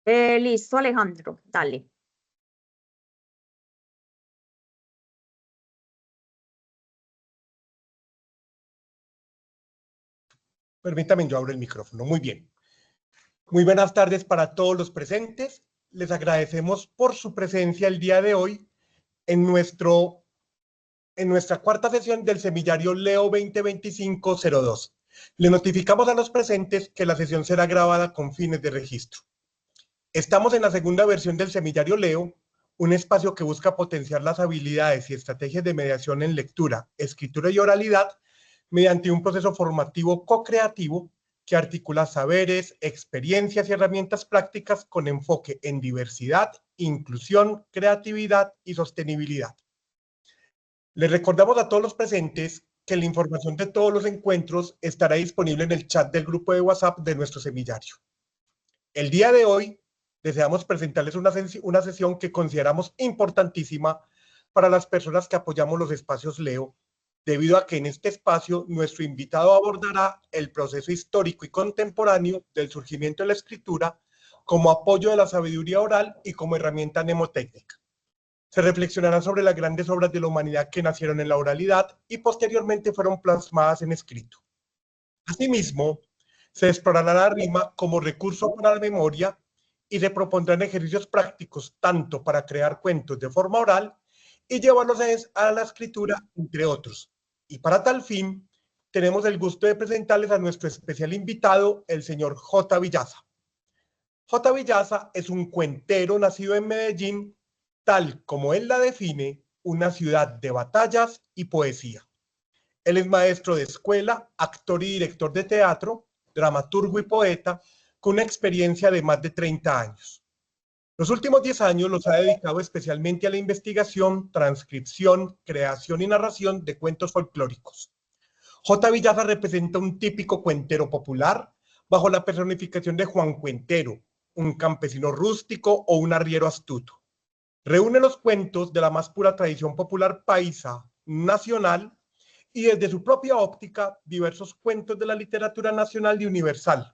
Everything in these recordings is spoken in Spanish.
Listo, Alejandro, dale. Permítame, yo abro el micrófono. Muy bien. Muy buenas tardes para todos los presentes. Les agradecemos por su presencia el día de hoy en nuestra cuarta sesión del Semillario Leo 2025-02. Le notificamos a los presentes que la sesión será grabada con fines de registro. Estamos en la segunda versión del Semillario Leo, un espacio que busca potenciar las habilidades y estrategias de mediación en lectura, escritura y oralidad mediante un proceso formativo co-creativo que articula saberes, experiencias y herramientas prácticas con enfoque en diversidad, inclusión, creatividad y sostenibilidad. Les recordamos a todos los presentes que la información de todos los encuentros estará disponible en el chat del grupo de WhatsApp de nuestro semillario. El día de hoy deseamos presentarles una sesión que consideramos importantísima para las personas que apoyamos los espacios Leo, debido a que en este espacio nuestro invitado abordará el proceso histórico y contemporáneo del surgimiento de la escritura como apoyo de la sabiduría oral y como herramienta mnemotécnica. Se reflexionará sobre las grandes obras de la humanidad que nacieron en la oralidad y posteriormente fueron plasmadas en escrito. Asimismo, se explorará la rima como recurso para la memoria y se propondrán ejercicios prácticos tanto para crear cuentos de forma oral y llevarlos a la escritura, entre otros. Y para tal fin, tenemos el gusto de presentarles a nuestro especial invitado, el señor J. Villaza. J. Villaza es un cuentero nacido en Medellín, tal como él la define, una ciudad de batallas y poesía. Él es maestro de escuela, actor y director de teatro, dramaturgo y poeta, con una experiencia de más de 30 años. Los últimos 10 años los ha dedicado especialmente a la investigación, transcripción, creación y narración de cuentos folclóricos. J. Villaza representa un típico cuentero popular bajo la personificación de Juan Cuentero, un campesino rústico o un arriero astuto. Reúne los cuentos de la más pura tradición popular paisa, nacional, y desde su propia óptica, diversos cuentos de la literatura nacional y universal.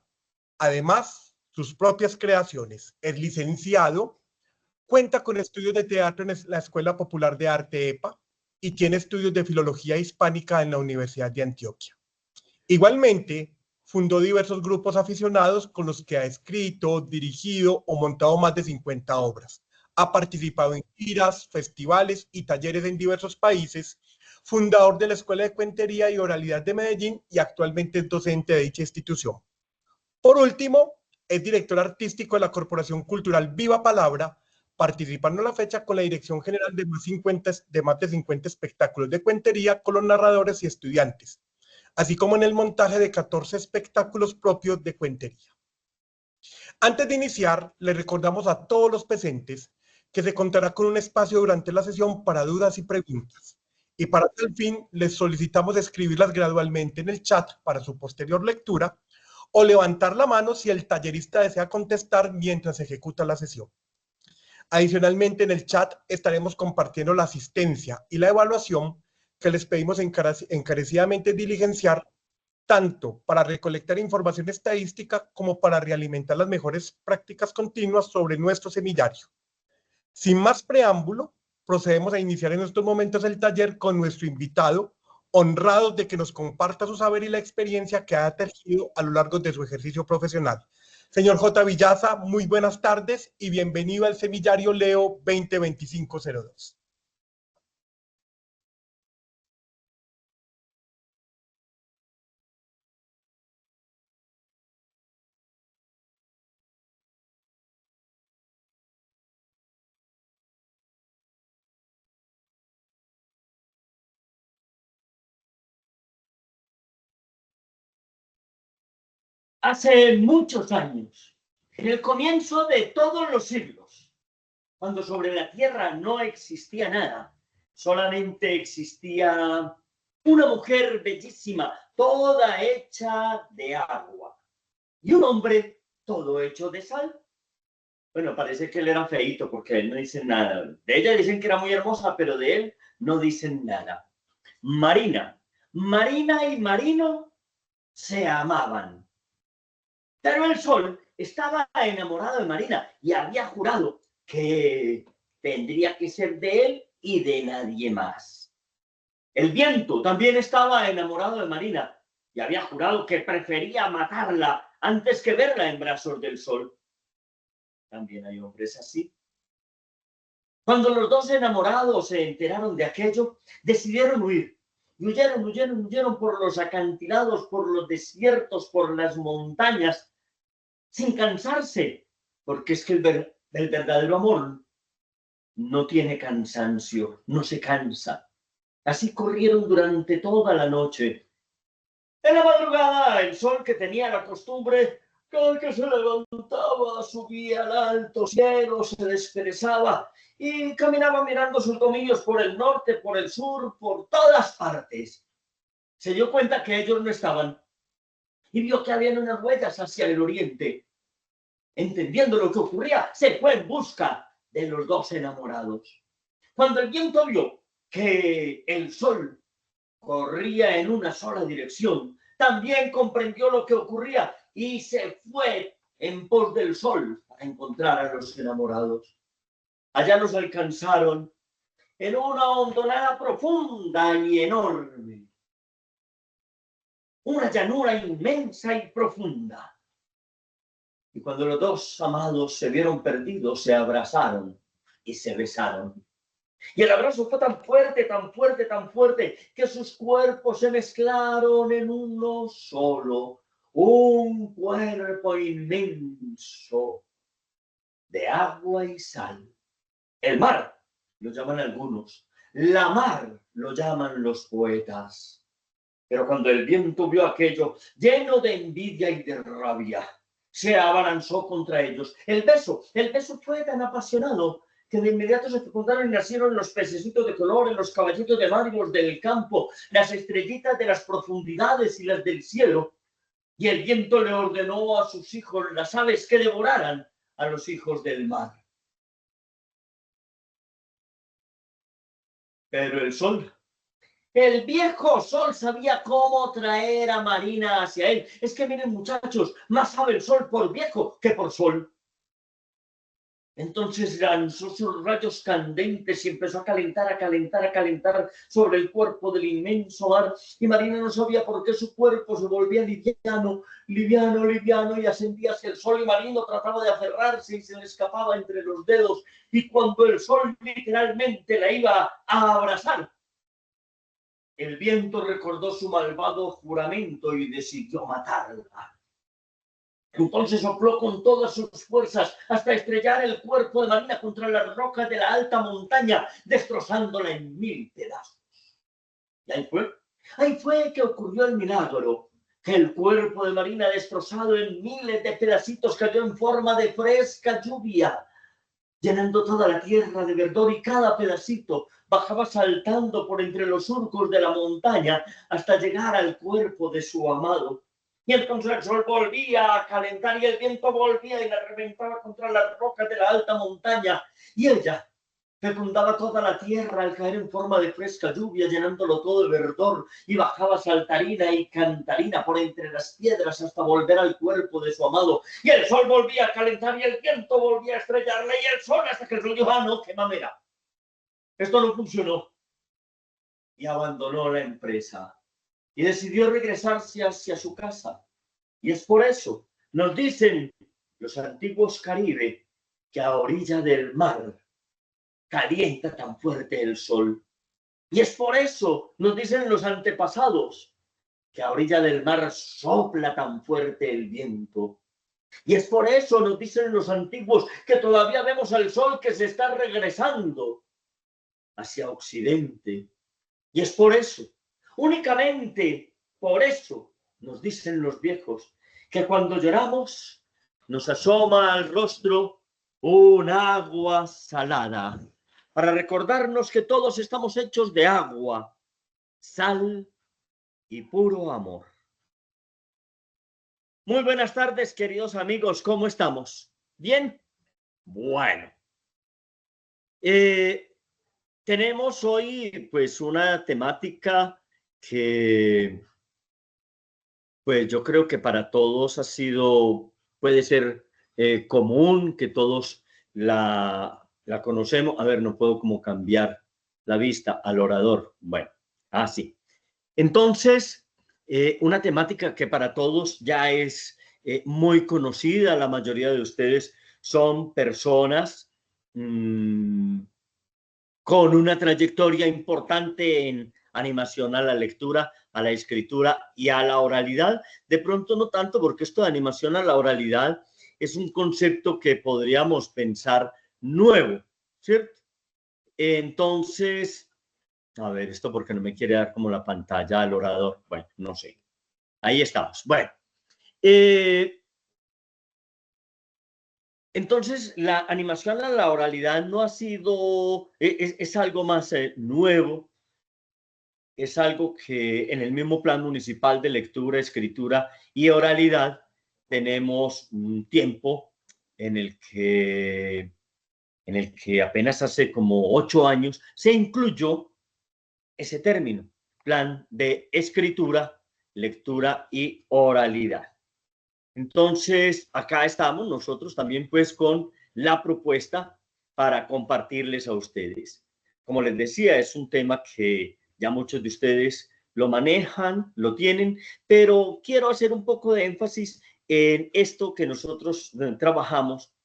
Además, sus propias creaciones. Es licenciado, cuenta con estudios de teatro en la Escuela Popular de Arte EPA y tiene estudios de filología hispánica en la Universidad de Antioquia. Igualmente, fundó diversos grupos aficionados con los que ha escrito, dirigido o montado más de 50 obras. Ha participado en giras, festivales y talleres en diversos países, fundador de la Escuela de Cuentería y Oralidad de Medellín y actualmente es docente de dicha institución. Por último, es director artístico de la Corporación Cultural Viva Palabra, participando en la fecha con la dirección general de más de 50 espectáculos de cuentería con los narradores y estudiantes, así como en el montaje de 14 espectáculos propios de cuentería. Antes de iniciar, le recordamos a todos los presentes que se contará con un espacio durante la sesión para dudas y preguntas. Y para tal fin, les solicitamos escribirlas gradualmente en el chat para su posterior lectura o levantar la mano si el tallerista desea contestar mientras se ejecuta la sesión. Adicionalmente, en el chat estaremos compartiendo la asistencia y la evaluación que les pedimos encarecidamente diligenciar, tanto para recolectar información estadística como para realimentar las mejores prácticas continuas sobre nuestro semillario. Sin más preámbulo, procedemos a iniciar en estos momentos el taller con nuestro invitado, honrados de que nos comparta su saber y la experiencia que ha adquirido a lo largo de su ejercicio profesional. Señor J. Villaza, muy buenas tardes y bienvenido al Semillario Leo 2025-02. Hace muchos años, en el comienzo de todos los siglos, cuando sobre la tierra no existía nada, solamente existía una mujer bellísima, toda hecha de agua, y un hombre todo hecho de sal. Bueno, parece que él era feíto porque él no dice nada. De ella dicen que era muy hermosa, pero de él no dicen nada. Marina y Marino se amaban. Pero el sol estaba enamorado de Marina y había jurado que tendría que ser de él y de nadie más. El viento también estaba enamorado de Marina y había jurado que prefería matarla antes que verla en brazos del sol. También hay hombres así. Cuando los dos enamorados se enteraron de aquello, decidieron huir. Y huyeron por los acantilados, por los desiertos, por las montañas, sin cansarse, porque es que el verdadero amor no tiene cansancio, no se cansa. Así corrieron durante toda la noche. En la madrugada, el sol, que tenía la costumbre, cada que se levantaba, subía al alto cielo, se desperezaba y caminaba mirando sus dominios por el norte, por el sur, por todas partes. Se dio cuenta que ellos no estaban y vio que habían unas huellas hacia el oriente. Entendiendo lo que ocurría, se fue en busca de los dos enamorados. Cuando el viento vio que el sol corría en una sola dirección, también comprendió lo que ocurría y se fue en pos del sol para encontrar a los enamorados. Allá los alcanzaron en una hondonada profunda y enorme, una llanura inmensa y profunda. Y cuando los dos amados se vieron perdidos, se abrazaron y se besaron. Y el abrazo fue tan fuerte, tan fuerte, tan fuerte, que sus cuerpos se mezclaron en uno solo, un cuerpo inmenso de agua y sal. El mar lo llaman algunos, la mar lo llaman los poetas. Pero cuando el viento vio aquello, lleno de envidia y de rabia, se abalanzó contra ellos. El beso fue tan apasionado que de inmediato se fecundaron y nacieron los pececitos de colores, los caballitos de mar y los del campo, las estrellitas de las profundidades y las del cielo. Y el viento le ordenó a sus hijos, las aves, que devoraran a los hijos del mar. Pero el viejo sol, sabía cómo traer a Marina hacia él. Es que miren, muchachos, más sabe el sol por viejo que por sol. Entonces lanzó sus rayos candentes y empezó a calentar sobre el cuerpo del inmenso mar. Y Marina no sabía por qué su cuerpo se volvía liviano y ascendía hacia el sol. Y Marina trataba de aferrarse y se le escapaba entre los dedos. Y cuando el sol literalmente la iba a abrazar, el viento recordó su malvado juramento y decidió matarla. Entonces sopló con todas sus fuerzas hasta estrellar el cuerpo de Marina contra las rocas de la alta montaña, destrozándola en 1000 pedazos. Y ahí fue que ocurrió el milagro, que el cuerpo de Marina, destrozado en miles de pedacitos, cayó en forma de fresca lluvia, llenando toda la tierra de verdor, y cada pedacito bajaba saltando por entre los surcos de la montaña hasta llegar al cuerpo de su amado. Y entonces el sol volvía a calentar y el viento volvía y la reventaba contra las rocas de la alta montaña. Y ella fecundaba toda la tierra al caer en forma de fresca lluvia, llenándolo todo de verdor, y bajaba saltarina y cantarina por entre las piedras hasta volver al cuerpo de su amado. Y el sol volvía a calentar y el viento volvía a estrellarle, y el sol, hasta que el sol dijo: ah, no, qué mamera. Esto no funcionó. Y abandonó la empresa y decidió regresarse hacia su casa. Y es por eso, nos dicen los antiguos Caribe, que a orilla del mar calienta tan fuerte el sol. Y es por eso, nos dicen los antepasados, que a orilla del mar sopla tan fuerte el viento. Y es por eso, nos dicen los antiguos, que todavía vemos al sol que se está regresando hacia occidente. Y es por eso, únicamente por eso, nos dicen los viejos, que cuando lloramos nos asoma al rostro un agua salada, para recordarnos que todos estamos hechos de agua, sal y puro amor. Muy buenas tardes, queridos amigos, ¿cómo estamos? ¿Bien? Bueno. Tenemos hoy pues una temática que pues yo creo que para todos ha sido puede ser común, que todos la conocemos. A ver, no puedo como cambiar la vista al orador. Bueno, así. Entonces, una temática que para todos ya es muy conocida, la mayoría de ustedes son personas con una trayectoria importante en animación a la lectura, a la escritura y a la oralidad. De pronto no tanto, porque esto de animación a la oralidad es un concepto que podríamos pensar nuevo, ¿cierto? Entonces, a ver, esto porque no me quiere dar como la pantalla al orador. Bueno, no sé. Ahí estamos. Bueno, entonces la animación a la oralidad no ha sido, es algo más nuevo. Es algo que en el mismo plan municipal de lectura, escritura y oralidad tenemos un tiempo en el que, apenas hace como 8 años se incluyó ese término, plan de escritura, lectura y oralidad. Entonces, acá estamos nosotros también pues con la propuesta para compartirles a ustedes. Como les decía, es un tema que ya muchos de ustedes lo manejan, lo tienen, pero quiero hacer un poco de énfasis en esto que nosotros trabajamos,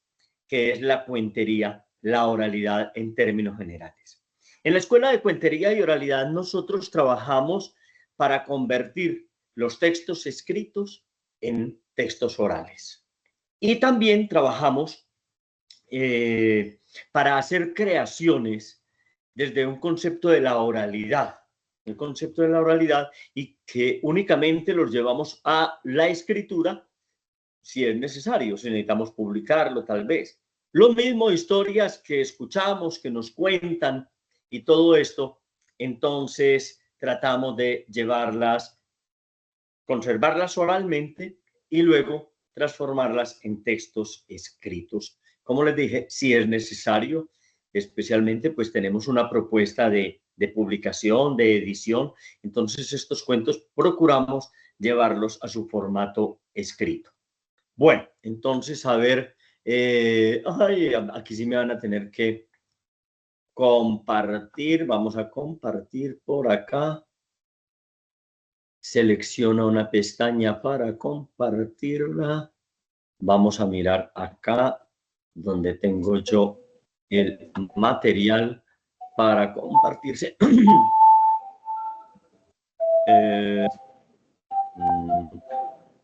que es la cuentería, la oralidad en términos generales. En la Escuela de Cuentería y Oralidad nosotros trabajamos para convertir los textos escritos en textos orales. Y también trabajamos para hacer creaciones desde un concepto de la oralidad, el concepto de la oralidad, y que únicamente los llevamos a la escritura si es necesario, si necesitamos publicarlo tal vez. Lo mismo historias que escuchamos, que nos cuentan y todo esto, entonces tratamos de llevarlas, conservarlas oralmente y luego transformarlas en textos escritos. Como les dije, si es necesario, especialmente pues tenemos una propuesta de publicación, de edición, entonces estos cuentos procuramos llevarlos a su formato escrito. Bueno, entonces, a ver, aquí sí me van a tener que compartir. Vamos a compartir por acá. Selecciona una pestaña para compartirla. Vamos a mirar acá donde tengo yo el material para compartirse.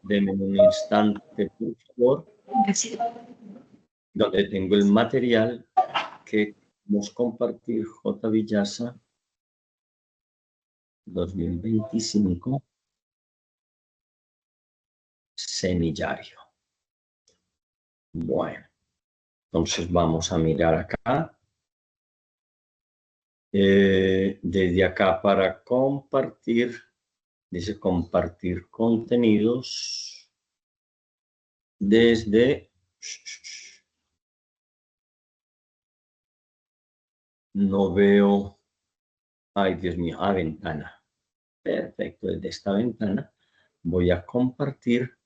Denme un instante, por favor. Donde tengo el material que vamos a compartir, J. Villasa 2025, semillario. Bueno, entonces vamos a mirar acá. Desde acá para compartir, dice compartir contenidos. Desde... No veo... Ay, Dios mío, ventana. Perfecto, desde esta ventana voy a compartir.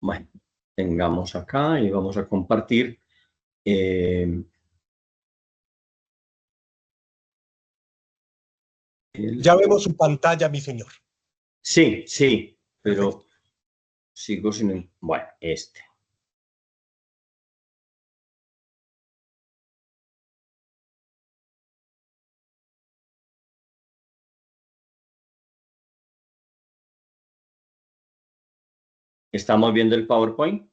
Bueno, tengamos acá y vamos a compartir. Ya vemos su pantalla, mi señor. Sí, sí, pero Perfecto. sigo sin... Bueno, este. ¿Estamos viendo el PowerPoint?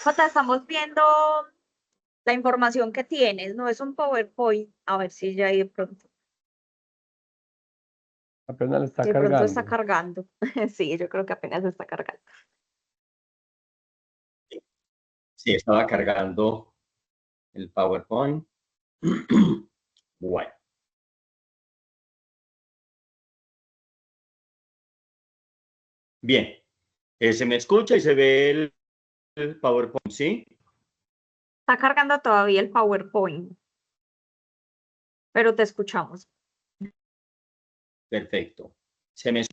Jota, estamos viendo la información que tienes, no es un PowerPoint. A ver si ya ahí de pronto. Apenas le está De pronto está cargando. cargando. Sí, yo creo que apenas está cargando. Sí, estaba cargando el PowerPoint. Bueno. Bien. Se me escucha y se ve el PowerPoint, ¿sí? Está cargando todavía el PowerPoint, pero te escuchamos. Perfecto. Se me...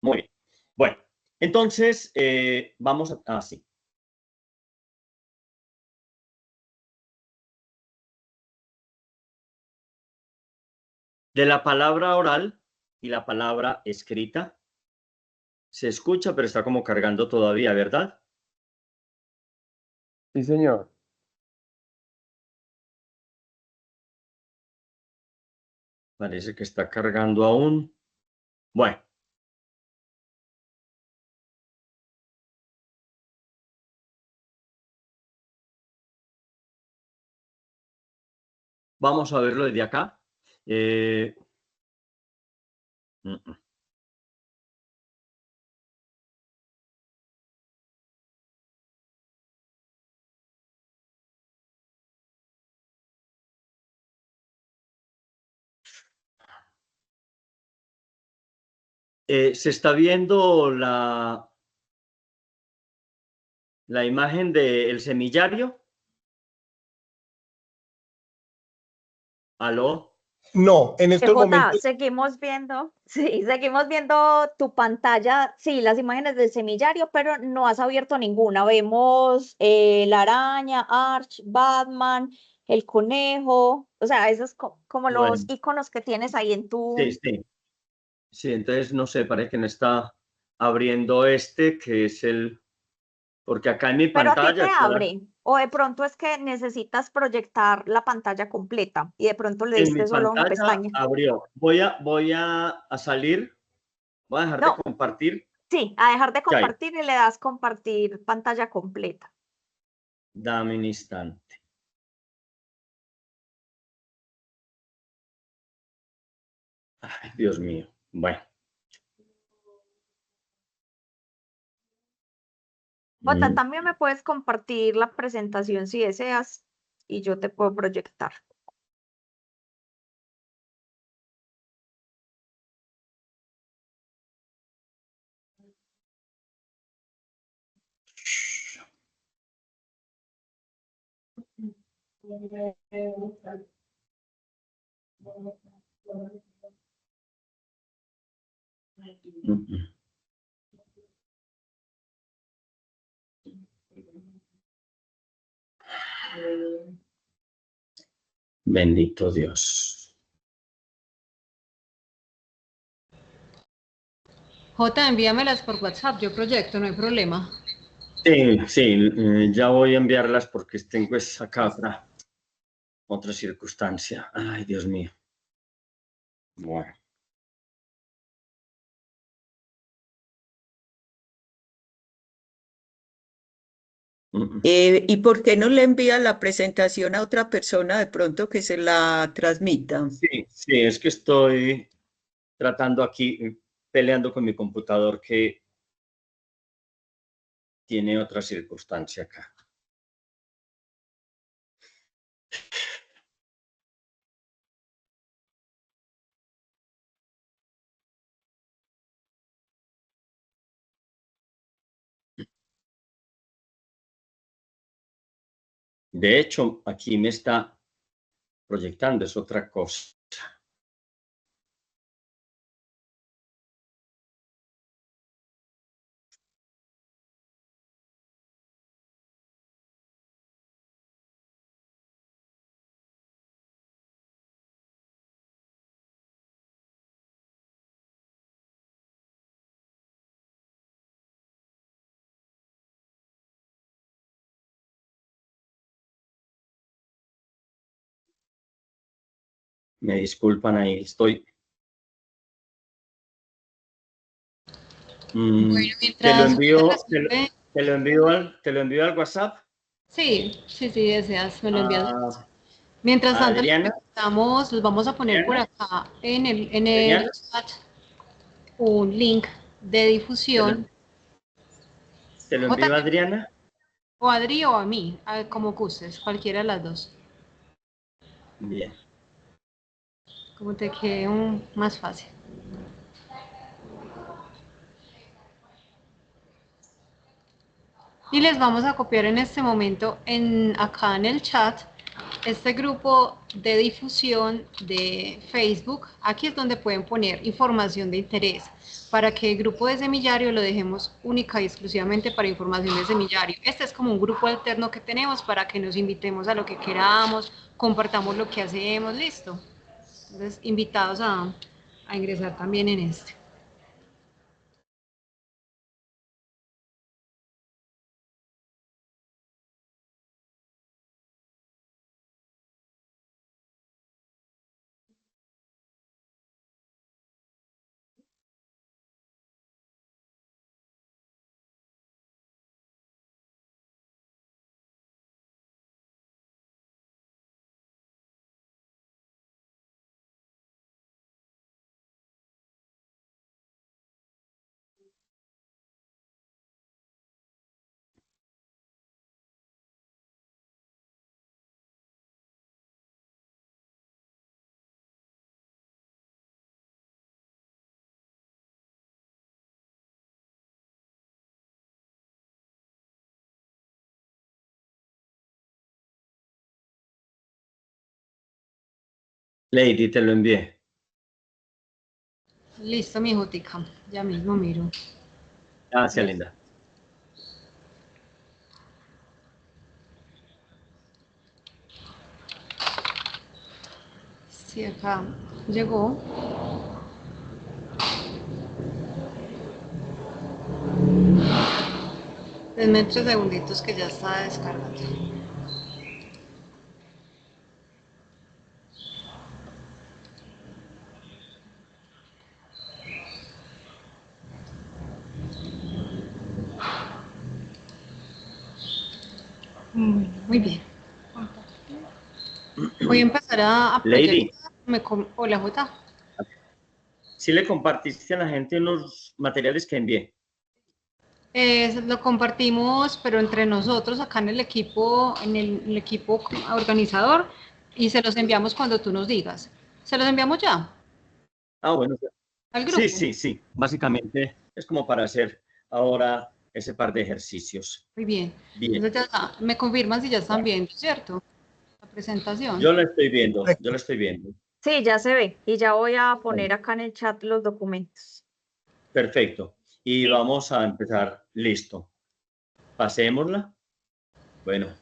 Muy bien. Bueno, entonces vamos a... Ah, sí. De la palabra oral y la palabra escrita. Se escucha, pero está como cargando todavía, ¿verdad? Sí, señor. Parece que está cargando aún. Bueno. Vamos a verlo desde acá. Mm, mm. Se está viendo la imagen del semillario. ¿Aló? No, en estos momentos Seguimos viendo, sí, seguimos viendo tu pantalla, sí, las imágenes del semillario, pero no has abierto ninguna. Vemos la araña, Arch, Batman, el conejo, o sea, esos como los Bueno, iconos que tienes ahí en tu... sí. Sí, entonces no sé, parece que no está abriendo este, que es el... Porque acá en mi Pero a ti pantalla te está la... abre, o de pronto es que necesitas proyectar la pantalla completa y de pronto le En mi diste solo a una pantalla pestaña. abrió. Voy a salir. Voy a dejar de No, compartir. sí, a dejar de Ya, compartir y le das compartir pantalla completa. dame un instante. Ay, Dios mío. Bueno. Jota, Mm. también me puedes compartir la presentación si deseas y yo te puedo proyectar. Mm. Bendito Dios. Jota, envíamelas por WhatsApp, yo proyecto, no hay problema. Sí, ya voy a enviarlas porque tengo acá otra circunstancia. Ay, Dios mío. Bueno. Mm. ¿Y por qué no le envía la presentación a otra persona de pronto que se la transmita? Sí, es que estoy tratando aquí, peleando con mi computador que tiene otra circunstancia acá. De hecho, aquí me está proyectando, es otra cosa. Me disculpan ahí, estoy... Bueno, te lo mientras Jota envío, resuelve, te lo envío al WhatsApp sí, deseas, me lo envías. a, Mientras a tanto, Adriana. los vamos a poner por acá en el Adriana, chat un link de te lo, difusión. te lo Jota, envío a Adriana. o a Adri o a mí, como gustes, cualquiera de las dos, Bien. como te quede más fácil. Y les vamos a copiar en este momento acá en el chat este grupo de difusión de Facebook. Aquí es donde pueden poner información de interés para que el grupo de semillario lo dejemos única y exclusivamente para información de semillario. Este es como un grupo alterno que tenemos para que nos invitemos a lo que queramos, compartamos lo que hacemos, listo. Entonces, invitados a ingresar también en este. Lady, te lo envié. Listo, mi Jutica. Ya mismo miro. Gracias, linda. Sí, acá llegó. Denme 3 segunditos que ya está descargando. Bueno, muy bien. Voy a empezar a Lady, proyectar. Hola, Jota. ¿sí le compartiste a la gente unos materiales que envié? Lo compartimos, pero entre nosotros acá en el equipo, el equipo organizador, y se los enviamos cuando tú nos digas. ¿Se los enviamos ya Ah, bueno. al Sí, grupo? sí, sí. Básicamente es como para hacer ahora ese par de ejercicios. Muy bien. Bien. Entonces ya está. Me confirman si ya están viendo, ¿cierto? La presentación. Yo lo estoy viendo, yo Correcto. lo estoy viendo. Sí, ya se ve. Y ya voy a poner acá en el chat los documentos. Perfecto. Y Sí. vamos a empezar. Listo. Pasémosla. Bueno,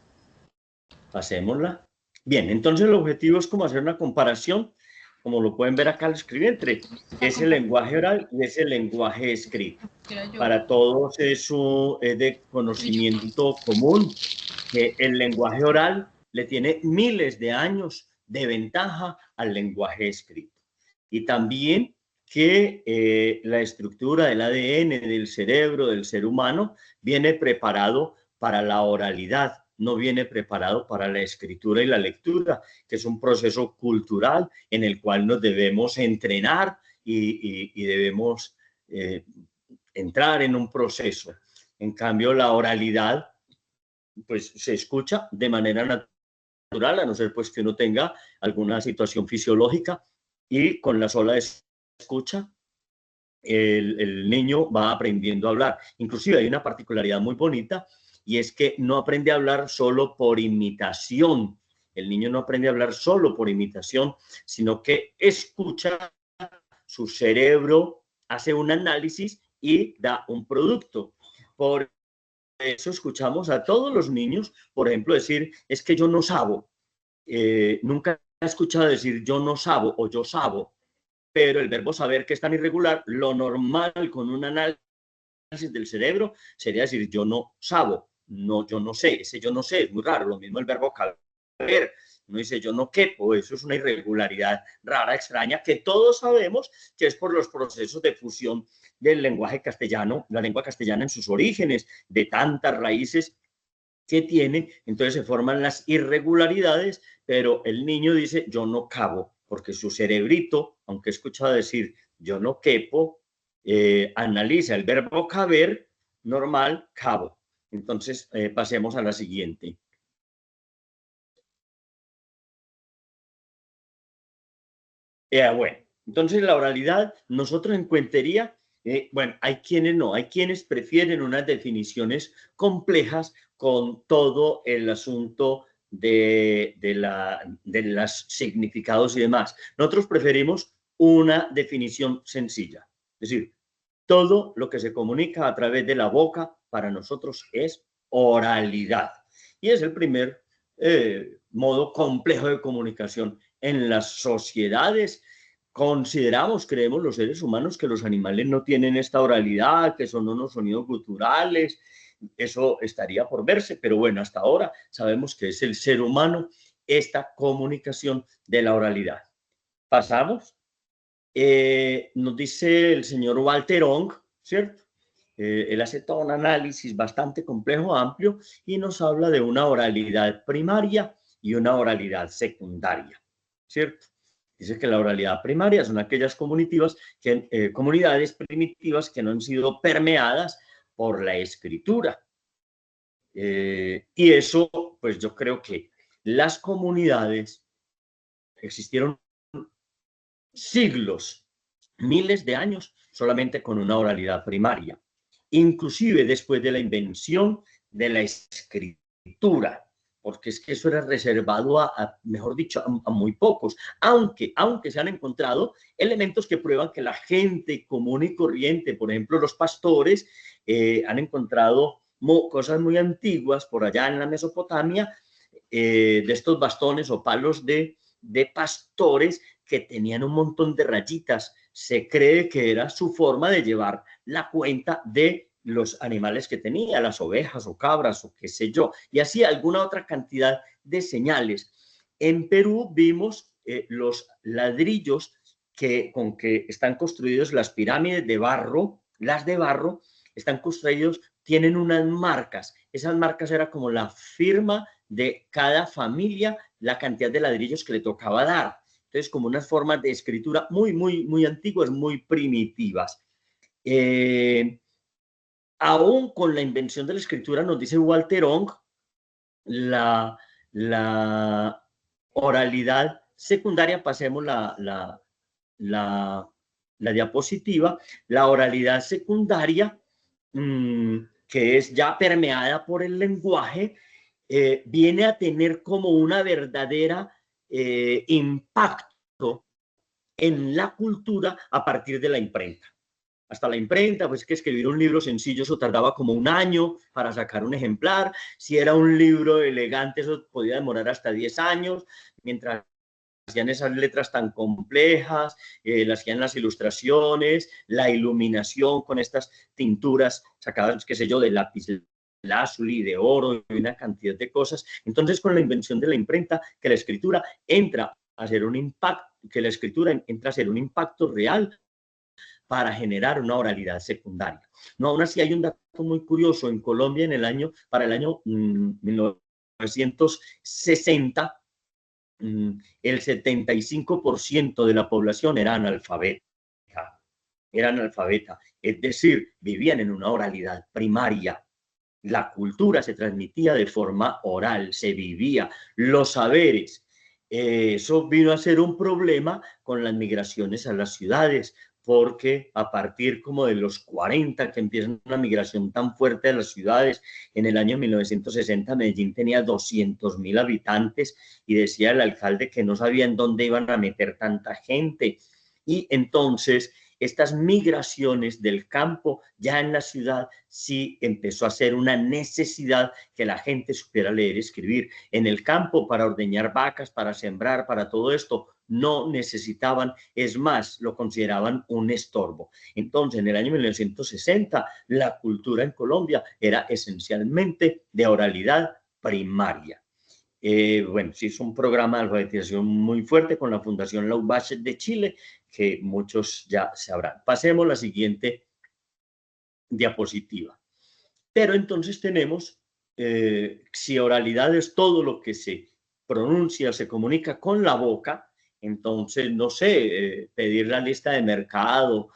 pasémosla. Bien, entonces el objetivo es como hacer una comparación, como lo pueden ver acá al escribir, entre ese lenguaje oral y ese lenguaje escrito. Para todos eso es de conocimiento común que el lenguaje oral le tiene miles de años de ventaja al lenguaje escrito. Y también que la estructura del ADN del cerebro del ser humano viene preparado para la oralidad, no viene preparado para la escritura y la lectura, que es un proceso cultural en el cual nos debemos entrenar y debemos entrar en un proceso. En cambio, la oralidad pues se escucha de manera natural, a no ser pues que uno tenga alguna situación fisiológica, y con la sola escucha el niño va aprendiendo a hablar. Inclusive hay una particularidad muy bonita, y es que no aprende a hablar solo por imitación. El niño no aprende a hablar solo por imitación, sino que escucha, su cerebro hace un análisis y da un producto. Por eso escuchamos a todos los niños, por ejemplo, decir, es que yo no sabo. Nunca he escuchado decir yo no sabo o yo sabo, pero el verbo saber, que es tan irregular, lo normal con un análisis del cerebro sería decir yo no sabo, no, yo no sé. Ese yo no sé es muy raro. Lo mismo el verbo caber. Uno dice yo no quepo. Eso es una irregularidad rara, extraña, que todos sabemos que es por los procesos de fusión del lenguaje castellano, la lengua castellana en sus orígenes, de tantas raíces que tiene. Entonces se forman las irregularidades, pero el niño dice yo no cabo, porque su cerebrito, aunque he escuchado decir yo no quepo, analiza el verbo caber normal, cabo. Entonces pasemos a la siguiente. Bueno, entonces la oralidad nosotros en cuentería Bueno, hay quienes no, hay quienes prefieren unas definiciones complejas con todo el asunto de los significados y demás. Nosotros preferimos una definición sencilla. Es decir, todo lo que se comunica a través de la boca para nosotros es oralidad. Y es el primer modo complejo de comunicación. En las sociedades consideramos, creemos los seres humanos que los animales no tienen esta oralidad, que son unos sonidos guturales. Eso estaría por verse, pero bueno, hasta ahora sabemos que es el ser humano esta comunicación de la oralidad. Pasamos. Nos dice el señor Walter Ong, ¿cierto? Él hace todo un análisis bastante complejo, amplio, y nos habla de una oralidad primaria y una oralidad secundaria, ¿cierto? Dice que la oralidad primaria son aquellas comunidades primitivas que no han sido permeadas por la escritura. Y eso, pues yo creo que las comunidades existieron siglos, miles de años, solamente con una oralidad primaria, inclusive después de la invención de la escritura, porque es que eso era reservado mejor dicho, a muy pocos, aunque se han encontrado elementos que prueban que la gente común y corriente, por ejemplo, los pastores, han encontrado cosas muy antiguas por allá en la Mesopotamia, de estos bastones o palos de pastores que tenían un montón de rayitas. Se cree que era su forma de llevar la cuenta de los animales que tenía, las ovejas o cabras o qué sé yo, y así alguna otra cantidad de señales. En Perú vimos los ladrillos con que están construidos las pirámides de barro, las de barro, están construidos, tienen unas marcas. Esas marcas era como la firma de cada familia, la cantidad de ladrillos que le tocaba dar. Entonces, como unas formas de escritura muy antiguas, muy primitivas. Aún con la invención de la escritura, nos dice Walter Ong, la oralidad secundaria, pasemos la diapositiva, la oralidad secundaria, que es ya permeada por el lenguaje, viene a tener como una verdadera impacto en la cultura a partir de la imprenta. Hasta la imprenta, pues que escribir un libro sencillo, eso tardaba como un año para sacar un ejemplar. Si era un libro elegante, eso podía demorar hasta 10 años, mientras hacían esas letras tan complejas, hacían las ilustraciones, la iluminación con estas tinturas sacadas, qué sé yo, de lápiz lazuli, de oro y una cantidad de cosas. Entonces, con la invención de la imprenta, que la escritura entra a ser un impacto, que la escritura entra a ser un impacto real para generar una oralidad secundaria. No, aún así hay un dato muy curioso. En Colombia, para el año 1960, el 75% de la población era analfabeta. Es decir, vivían en una oralidad primaria. La cultura se transmitía de forma oral, se vivía, los saberes. Eso vino a ser un problema con las migraciones a las ciudades, porque a partir como de los 40 que empieza una migración tan fuerte a las ciudades, en el año 1960 Medellín tenía 200.000 habitantes y decía el alcalde que no sabían dónde iban a meter tanta gente. Y entonces estas migraciones del campo ya en la ciudad sí empezó a ser una necesidad que la gente supiera leer y escribir. En el campo, para ordeñar vacas, para sembrar, para todo esto, no necesitaban, es más, lo consideraban un estorbo. Entonces, en el año 1960, la cultura en Colombia era esencialmente de oralidad primaria. Bueno, sí, es un programa de alfabetización muy fuerte con la Fundación Laubache de Chile, que muchos ya sabrán. Pasemos a la siguiente diapositiva. Pero entonces tenemos, si oralidad es todo lo que se pronuncia, se comunica con la boca, entonces, no sé, pedir la lista de mercado,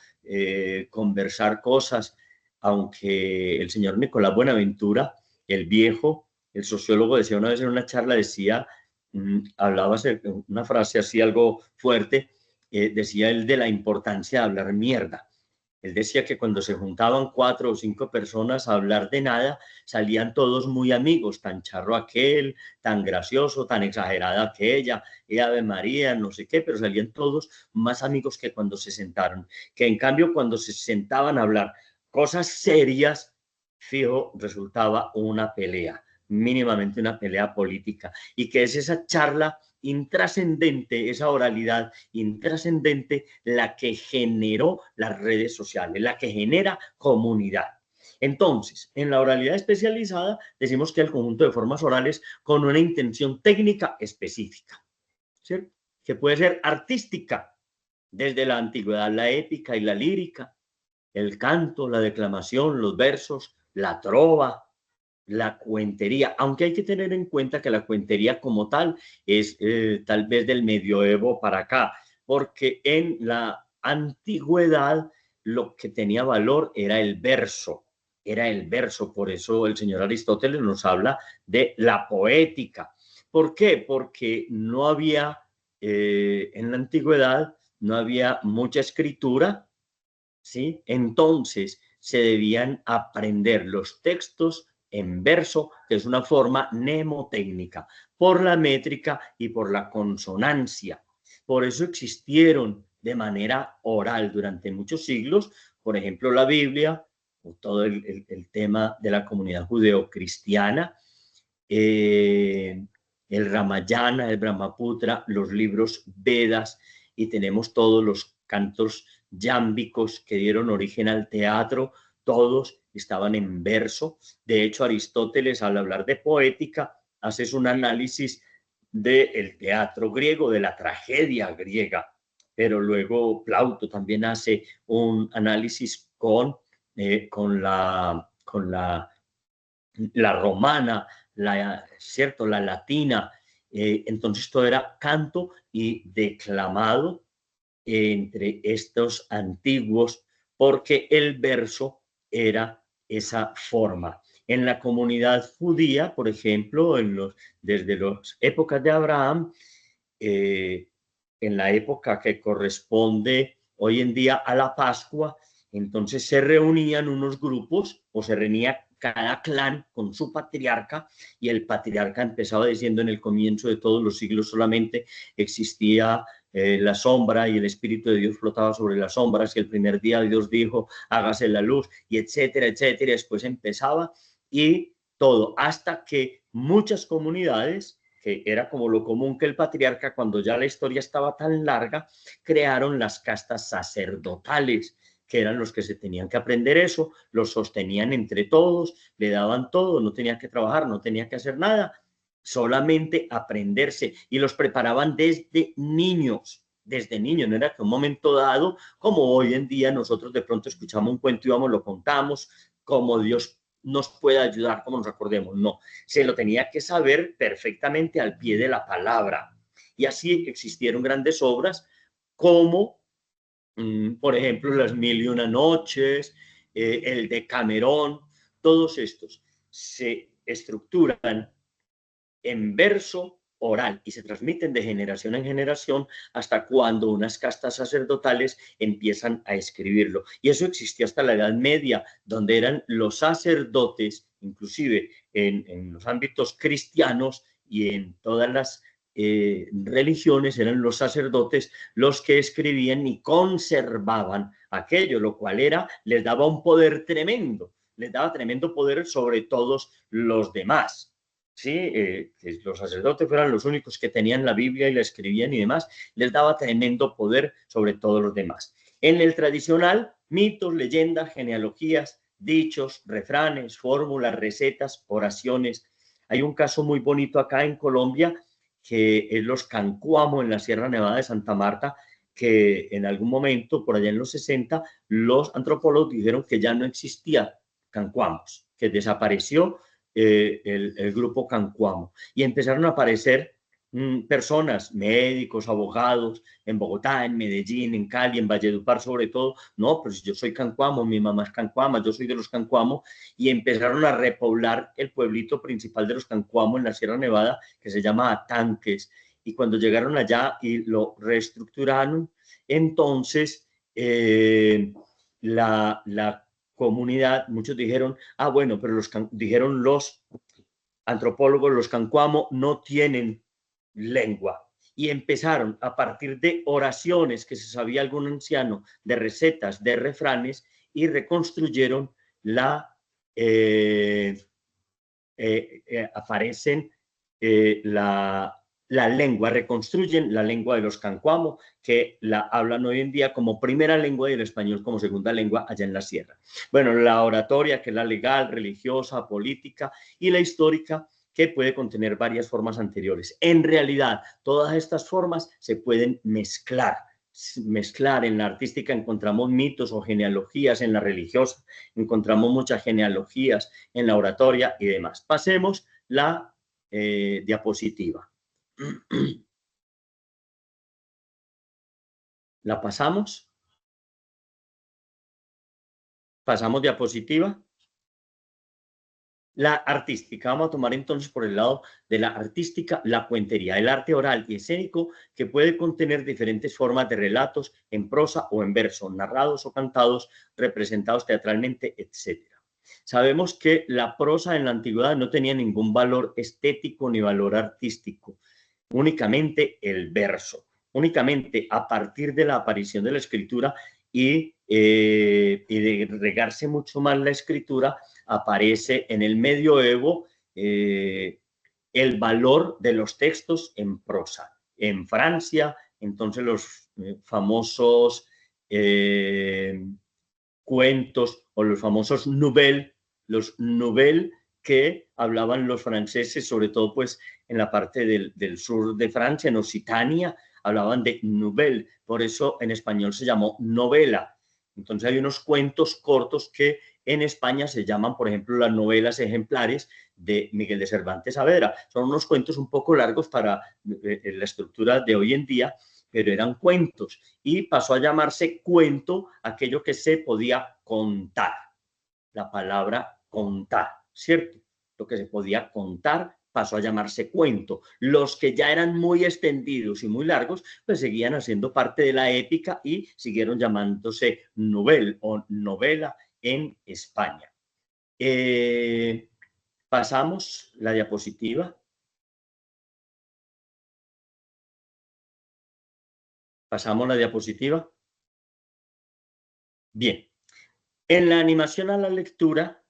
conversar cosas, aunque el señor Nicolás Buenaventura, el viejo, el sociólogo, decía una vez en una charla, decía, hablaba una frase así algo fuerte, decía él de la importancia de hablar mierda. Él decía que cuando se juntaban 4 o 5 personas a hablar de nada, salían todos muy amigos, tan charro aquel, tan gracioso, tan exagerada aquella, y Ave María, no sé qué, pero salían todos más amigos que cuando se sentaron. Que en cambio cuando se sentaban a hablar cosas serias, fijo, resultaba una pelea, mínimamente una pelea política. Y que es esa charla intrascendente, esa oralidad intrascendente, la que generó las redes sociales, la que genera comunidad. Entonces, en la oralidad especializada decimos que el conjunto de formas orales con una intención técnica específica, ¿cierto? Que puede ser artística, desde la antigüedad, la épica y la lírica, el canto, la declamación, los versos, la trova, la cuentería, aunque hay que tener en cuenta que la cuentería como tal es tal vez del medioevo para acá, porque en la antigüedad lo que tenía valor era el verso, por eso el señor Aristóteles nos habla de la poética. ¿Por qué? Porque no había, en la antigüedad, no había mucha escritura, ¿sí? Entonces se debían aprender los textos en verso, que es una forma mnemotécnica, por la métrica y por la consonancia. Por eso existieron de manera oral durante muchos siglos, por ejemplo, la Biblia, o todo el tema de la comunidad judeocristiana, el Ramayana, el Brahmaputra, los libros Vedas, y tenemos todos los cantos yámbicos que dieron origen al teatro, todos estaban en verso. De hecho, Aristóteles, al hablar de poética, hace un análisis del teatro griego, de la tragedia griega, pero luego Plauto también hace un análisis con la romana, ¿cierto? La latina. Entonces todo era canto y declamado entre estos antiguos, porque el verso era esa forma. En la comunidad judía, por ejemplo, desde las épocas de Abraham, en la época que corresponde hoy en día a la Pascua, entonces se reunían unos grupos o se reunía cada clan con su patriarca, y el patriarca empezaba diciendo: en el comienzo de todos los siglos solamente existía la sombra, y el Espíritu de Dios flotaba sobre las sombras, y el primer día Dios dijo: hágase la luz, y etcétera, etcétera. Y después empezaba y todo, hasta que muchas comunidades, que era como lo común, que el patriarca, cuando ya la historia estaba tan larga, crearon las castas sacerdotales, que eran los que se tenían que aprender eso, los sostenían entre todos, le daban todo, no tenía que trabajar, no tenía que hacer nada, solamente aprenderse, y los preparaban desde niños, no era que un momento dado, como hoy en día nosotros de pronto escuchamos un cuento y vamos, lo contamos, como Dios nos puede ayudar, como nos acordemos. No, se lo tenía que saber perfectamente al pie de la palabra. Y así existieron grandes obras como, por ejemplo, Las Mil y Una Noches, el Decamerón. Todos estos se estructuran en verso oral y se transmiten de generación en generación hasta cuando unas castas sacerdotales empiezan a escribirlo. Y eso existió hasta la Edad Media, donde eran los sacerdotes, inclusive en los ámbitos cristianos y en todas las religiones, eran los sacerdotes los que escribían y conservaban aquello, lo cual les daba un poder tremendo, les daba tremendo poder sobre todos los demás. Sí, que los sacerdotes fueran los únicos que tenían la Biblia y la escribían y demás, les daba tremendo poder sobre todos los demás. En el tradicional, mitos, leyendas, genealogías, dichos, refranes, fórmulas, recetas, oraciones. Hay un caso muy bonito acá en Colombia, que es los cancuamo en la Sierra Nevada de Santa Marta, que en algún momento, por allá en los 60, los antropólogos dijeron que ya no existía cancuamos, que desapareció el grupo cancuamo, y empezaron a aparecer personas, médicos, abogados, en Bogotá, en Medellín, en Cali, en Valledupar sobre todo. No, pues yo soy cancuamo, mi mamá es cancuama, yo soy de los cancuamo, y empezaron a repoblar el pueblito principal de los cancuamo en la Sierra Nevada, que se llama Atanques. Y cuando llegaron allá y lo reestructuraron, entonces la comunidad, muchos dijeron, bueno, pero dijeron los antropólogos, los cancuamo no tienen lengua. Y empezaron a partir de oraciones que se sabía algún anciano, de recetas, de refranes, y reconstruyeron aparecen la lengua, reconstruyen la lengua de los cancuamo, que la hablan hoy en día como primera lengua y el español como segunda lengua allá en la sierra. Bueno, la oratoria, que es la legal, religiosa, política, y la histórica, que puede contener varias formas anteriores. En realidad, todas estas formas se pueden mezclar. En la artística encontramos mitos o genealogías, en la religiosa encontramos muchas genealogías, en la oratoria y demás. Pasemos la diapositiva. ¿La pasamos? ¿Pasamos diapositiva? La artística, vamos a tomar entonces por el lado de la artística, la cuentería, el arte oral y escénico que puede contener diferentes formas de relatos en prosa o en verso, narrados o cantados, representados teatralmente, etc. Sabemos que la prosa en la antigüedad no tenía ningún valor estético ni valor artístico, únicamente el verso. Únicamente a partir de la aparición de la escritura y de regarse mucho más la escritura, aparece en el medioevo el valor de los textos en prosa. En Francia, entonces los famosos cuentos o los famosos nouvelles, que hablaban los franceses, sobre todo pues en la parte del sur de Francia, en Occitania, hablaban de nouvelle, por eso en español se llamó novela. Entonces hay unos cuentos cortos que en España se llaman, por ejemplo, las novelas ejemplares de Miguel de Cervantes Saavedra. Son unos cuentos un poco largos para la estructura de hoy en día, pero eran cuentos, y pasó a llamarse cuento aquello que se podía contar. La palabra contar, ¿cierto? Lo que se podía contar pasó a llamarse cuento. Los que ya eran muy extendidos y muy largos, pues seguían haciendo parte de la épica y siguieron llamándose nouvelle o novela en España. Pasamos la diapositiva. Pasamos la diapositiva. Bien. En la animación a la lectura,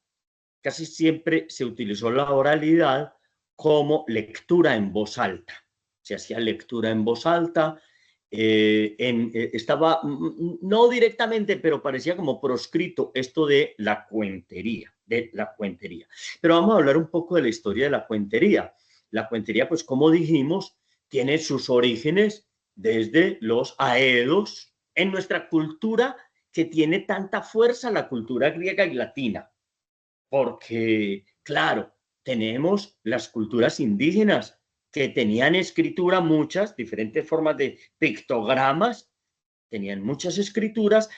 casi siempre se utilizó la oralidad como lectura en voz alta. Se hacía lectura en voz alta, estaba, no directamente, pero parecía como proscrito esto de la cuentería, Pero vamos a hablar un poco de la historia de la cuentería. La cuentería, pues como dijimos, tiene sus orígenes desde los aedos en nuestra cultura, que tiene tanta fuerza, la cultura griega y latina. Porque, claro, tenemos las culturas indígenas que tenían escritura, muchas, diferentes formas de pictogramas, tenían muchas escrituras,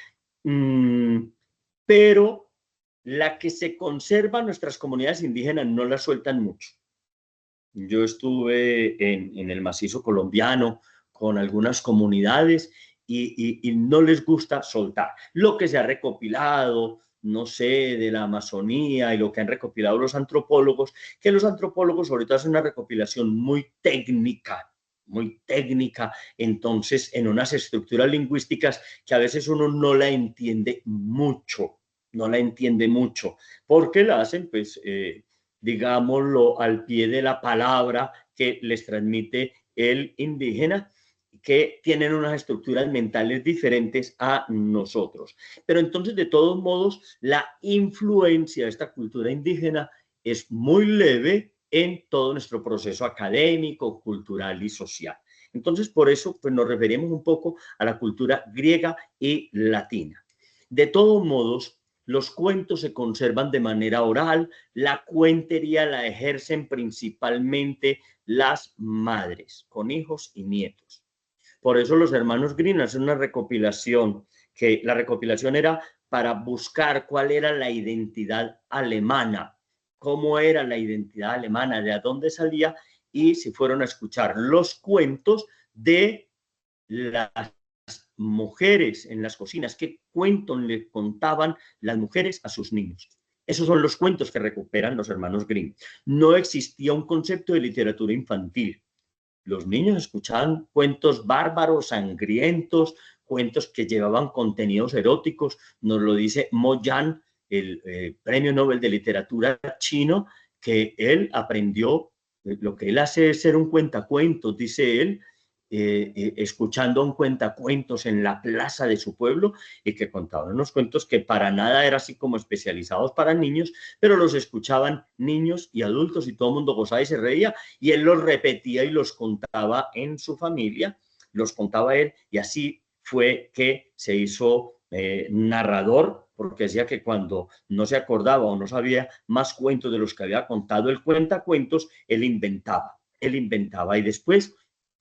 pero la que se conserva en nuestras comunidades indígenas no la sueltan mucho. Yo estuve en el macizo colombiano con algunas comunidades y no les gusta soltar. Lo que se ha recopilado, no sé, de la Amazonía y lo que han recopilado los antropólogos, que los antropólogos sobre todo hacen una recopilación muy técnica, entonces en unas estructuras lingüísticas que a veces uno no la entiende mucho, porque la hacen pues digámoslo al pie de la palabra que les transmite el indígena, que tienen unas estructuras mentales diferentes a nosotros. Pero entonces, de todos modos, la influencia de esta cultura indígena es muy leve en todo nuestro proceso académico, cultural y social. Entonces, por eso pues, nos referimos un poco a la cultura griega y latina. De todos modos, los cuentos se conservan de manera oral, la cuentería la ejercen principalmente las madres, con hijos y nietos. Por eso los hermanos Grimm hacen una recopilación, que la recopilación era para buscar cuál era la identidad alemana, cómo era la identidad alemana, de dónde salía, y se fueron a escuchar los cuentos de las mujeres en las cocinas, qué cuentos le contaban las mujeres a sus niños. Esos son los cuentos que recuperan los hermanos Grimm. No existía un concepto de literatura infantil. Los niños escuchaban cuentos bárbaros, sangrientos, cuentos que llevaban contenidos eróticos. Nos lo dice Mo Yan, el Premio Nobel de Literatura chino, que él aprendió, lo que él hace es ser un cuentacuentos, dice él, escuchando a un cuentacuentos en la plaza de su pueblo y que contaban unos cuentos que para nada eran así como especializados para niños, pero los escuchaban niños y adultos y todo el mundo gozaba y se reía y él los repetía y los contaba en su familia, los contaba él y así fue que se hizo narrador, porque decía que cuando no se acordaba o no sabía más cuentos de los que había contado el cuentacuentos, él inventaba y después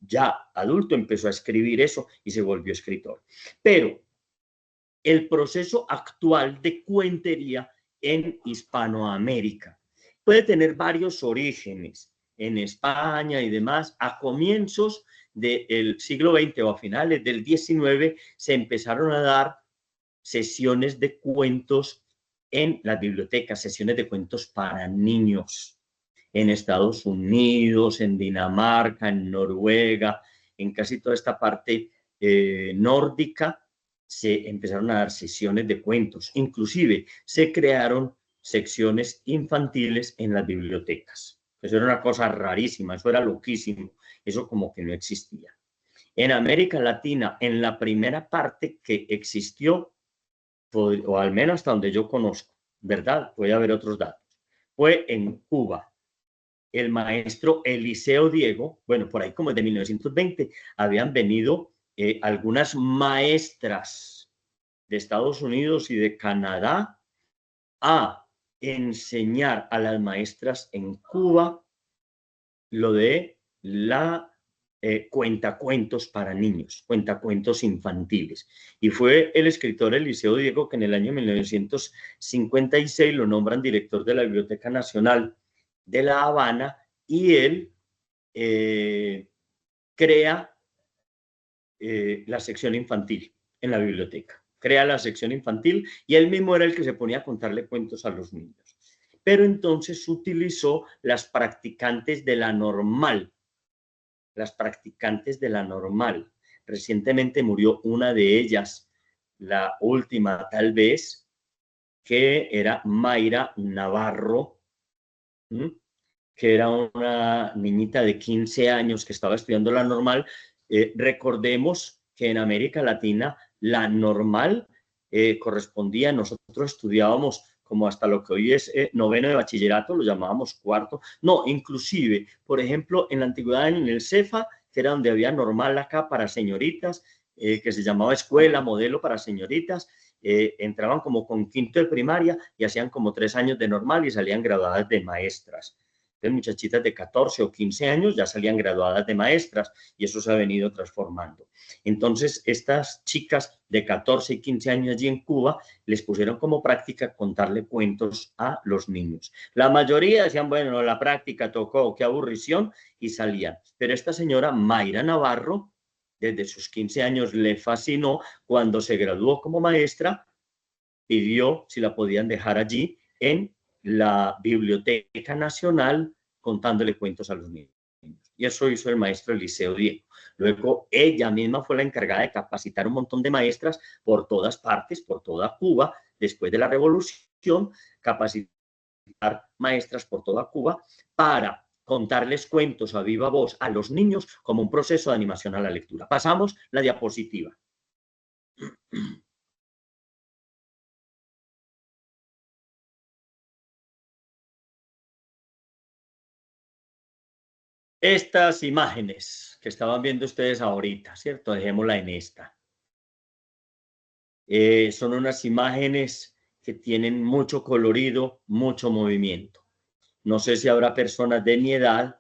ya adulto empezó a escribir eso y se volvió escritor. Pero el proceso actual de cuentería en Hispanoamérica puede tener varios orígenes en España y demás. A comienzos del siglo XX o a finales del XIX se empezaron a dar sesiones de cuentos en las bibliotecas, sesiones de cuentos para niños. En Estados Unidos, en Dinamarca, en Noruega, en casi toda esta parte nórdica, se empezaron a dar sesiones de cuentos. Inclusive se crearon secciones infantiles en las bibliotecas. Eso era una cosa rarísima, eso era loquísimo, eso como que no existía. En América Latina, en la primera parte que existió, o al menos hasta donde yo conozco, ¿verdad? Puede haber otros datos, fue en Cuba. El maestro Eliseo Diego, bueno, por ahí como de 1920, habían venido algunas maestras de Estados Unidos y de Canadá a enseñar a las maestras en Cuba lo de la cuentacuentos para niños, cuentacuentos infantiles. Y fue el escritor Eliseo Diego que en el año 1956 lo nombran director de la Biblioteca Nacional de La Habana y él crea la sección infantil en la biblioteca. Crea la sección infantil y él mismo era el que se ponía a contarle cuentos a los niños. Pero entonces utilizó las practicantes de la normal. Las practicantes de la normal. Recientemente murió una de ellas, la última tal vez, que era Mayra Navarro, que era una niñita de 15 años que estaba estudiando la normal. Recordemos que en América Latina la normal correspondía, nosotros estudiábamos como hasta lo que hoy es noveno de bachillerato, lo llamábamos cuarto. No, inclusive, por ejemplo, en la antigüedad en el CEFA, que era donde había normal acá para señoritas, que se llamaba escuela modelo para señoritas, entraban como con quinto de primaria y hacían como 3 años de normal y salían graduadas de maestras. Entonces, muchachitas de 14 o 15 años ya salían graduadas de maestras y eso se ha venido transformando. Entonces, estas chicas de 14 y 15 años allí en Cuba les pusieron como práctica contarle cuentos a los niños. La mayoría decían, bueno, la práctica tocó, qué aburrición, y salían. Pero esta señora Mayra Navarro, desde sus 15 años le fascinó, cuando se graduó como maestra, pidió si la podían dejar allí en la Biblioteca Nacional contándole cuentos a los niños. Y eso hizo el maestro Eliseo Diego. Luego ella misma fue la encargada de capacitar un montón de maestras por todas partes, por toda Cuba, después de la Revolución, capacitar maestras por toda Cuba para contarles cuentos a viva voz a los niños como un proceso de animación a la lectura. Pasamos la diapositiva. Estas imágenes que estaban viendo ustedes ahorita, ¿cierto? Dejémosla en esta. Son unas imágenes que tienen mucho colorido, mucho movimiento. No sé si habrá personas de mi edad,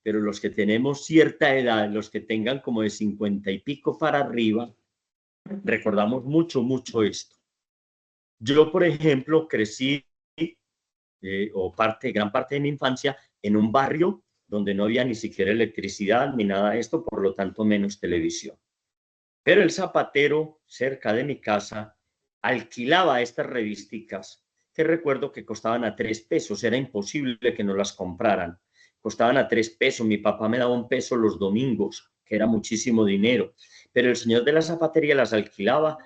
pero los que tenemos cierta edad, los que tengan como de 50 y pico para arriba, recordamos mucho, mucho esto. Yo, por ejemplo, crecí, gran parte de mi infancia, en un barrio donde no había ni siquiera electricidad ni nada de esto, por lo tanto menos televisión. Pero el zapatero cerca de mi casa alquilaba estas revisticas que recuerdo que costaban a 3 pesos. Era imposible que no las compraran. Costaban a 3 pesos. Mi papá me daba 1 peso los domingos, que era muchísimo dinero. Pero el señor de la zapatería las alquilaba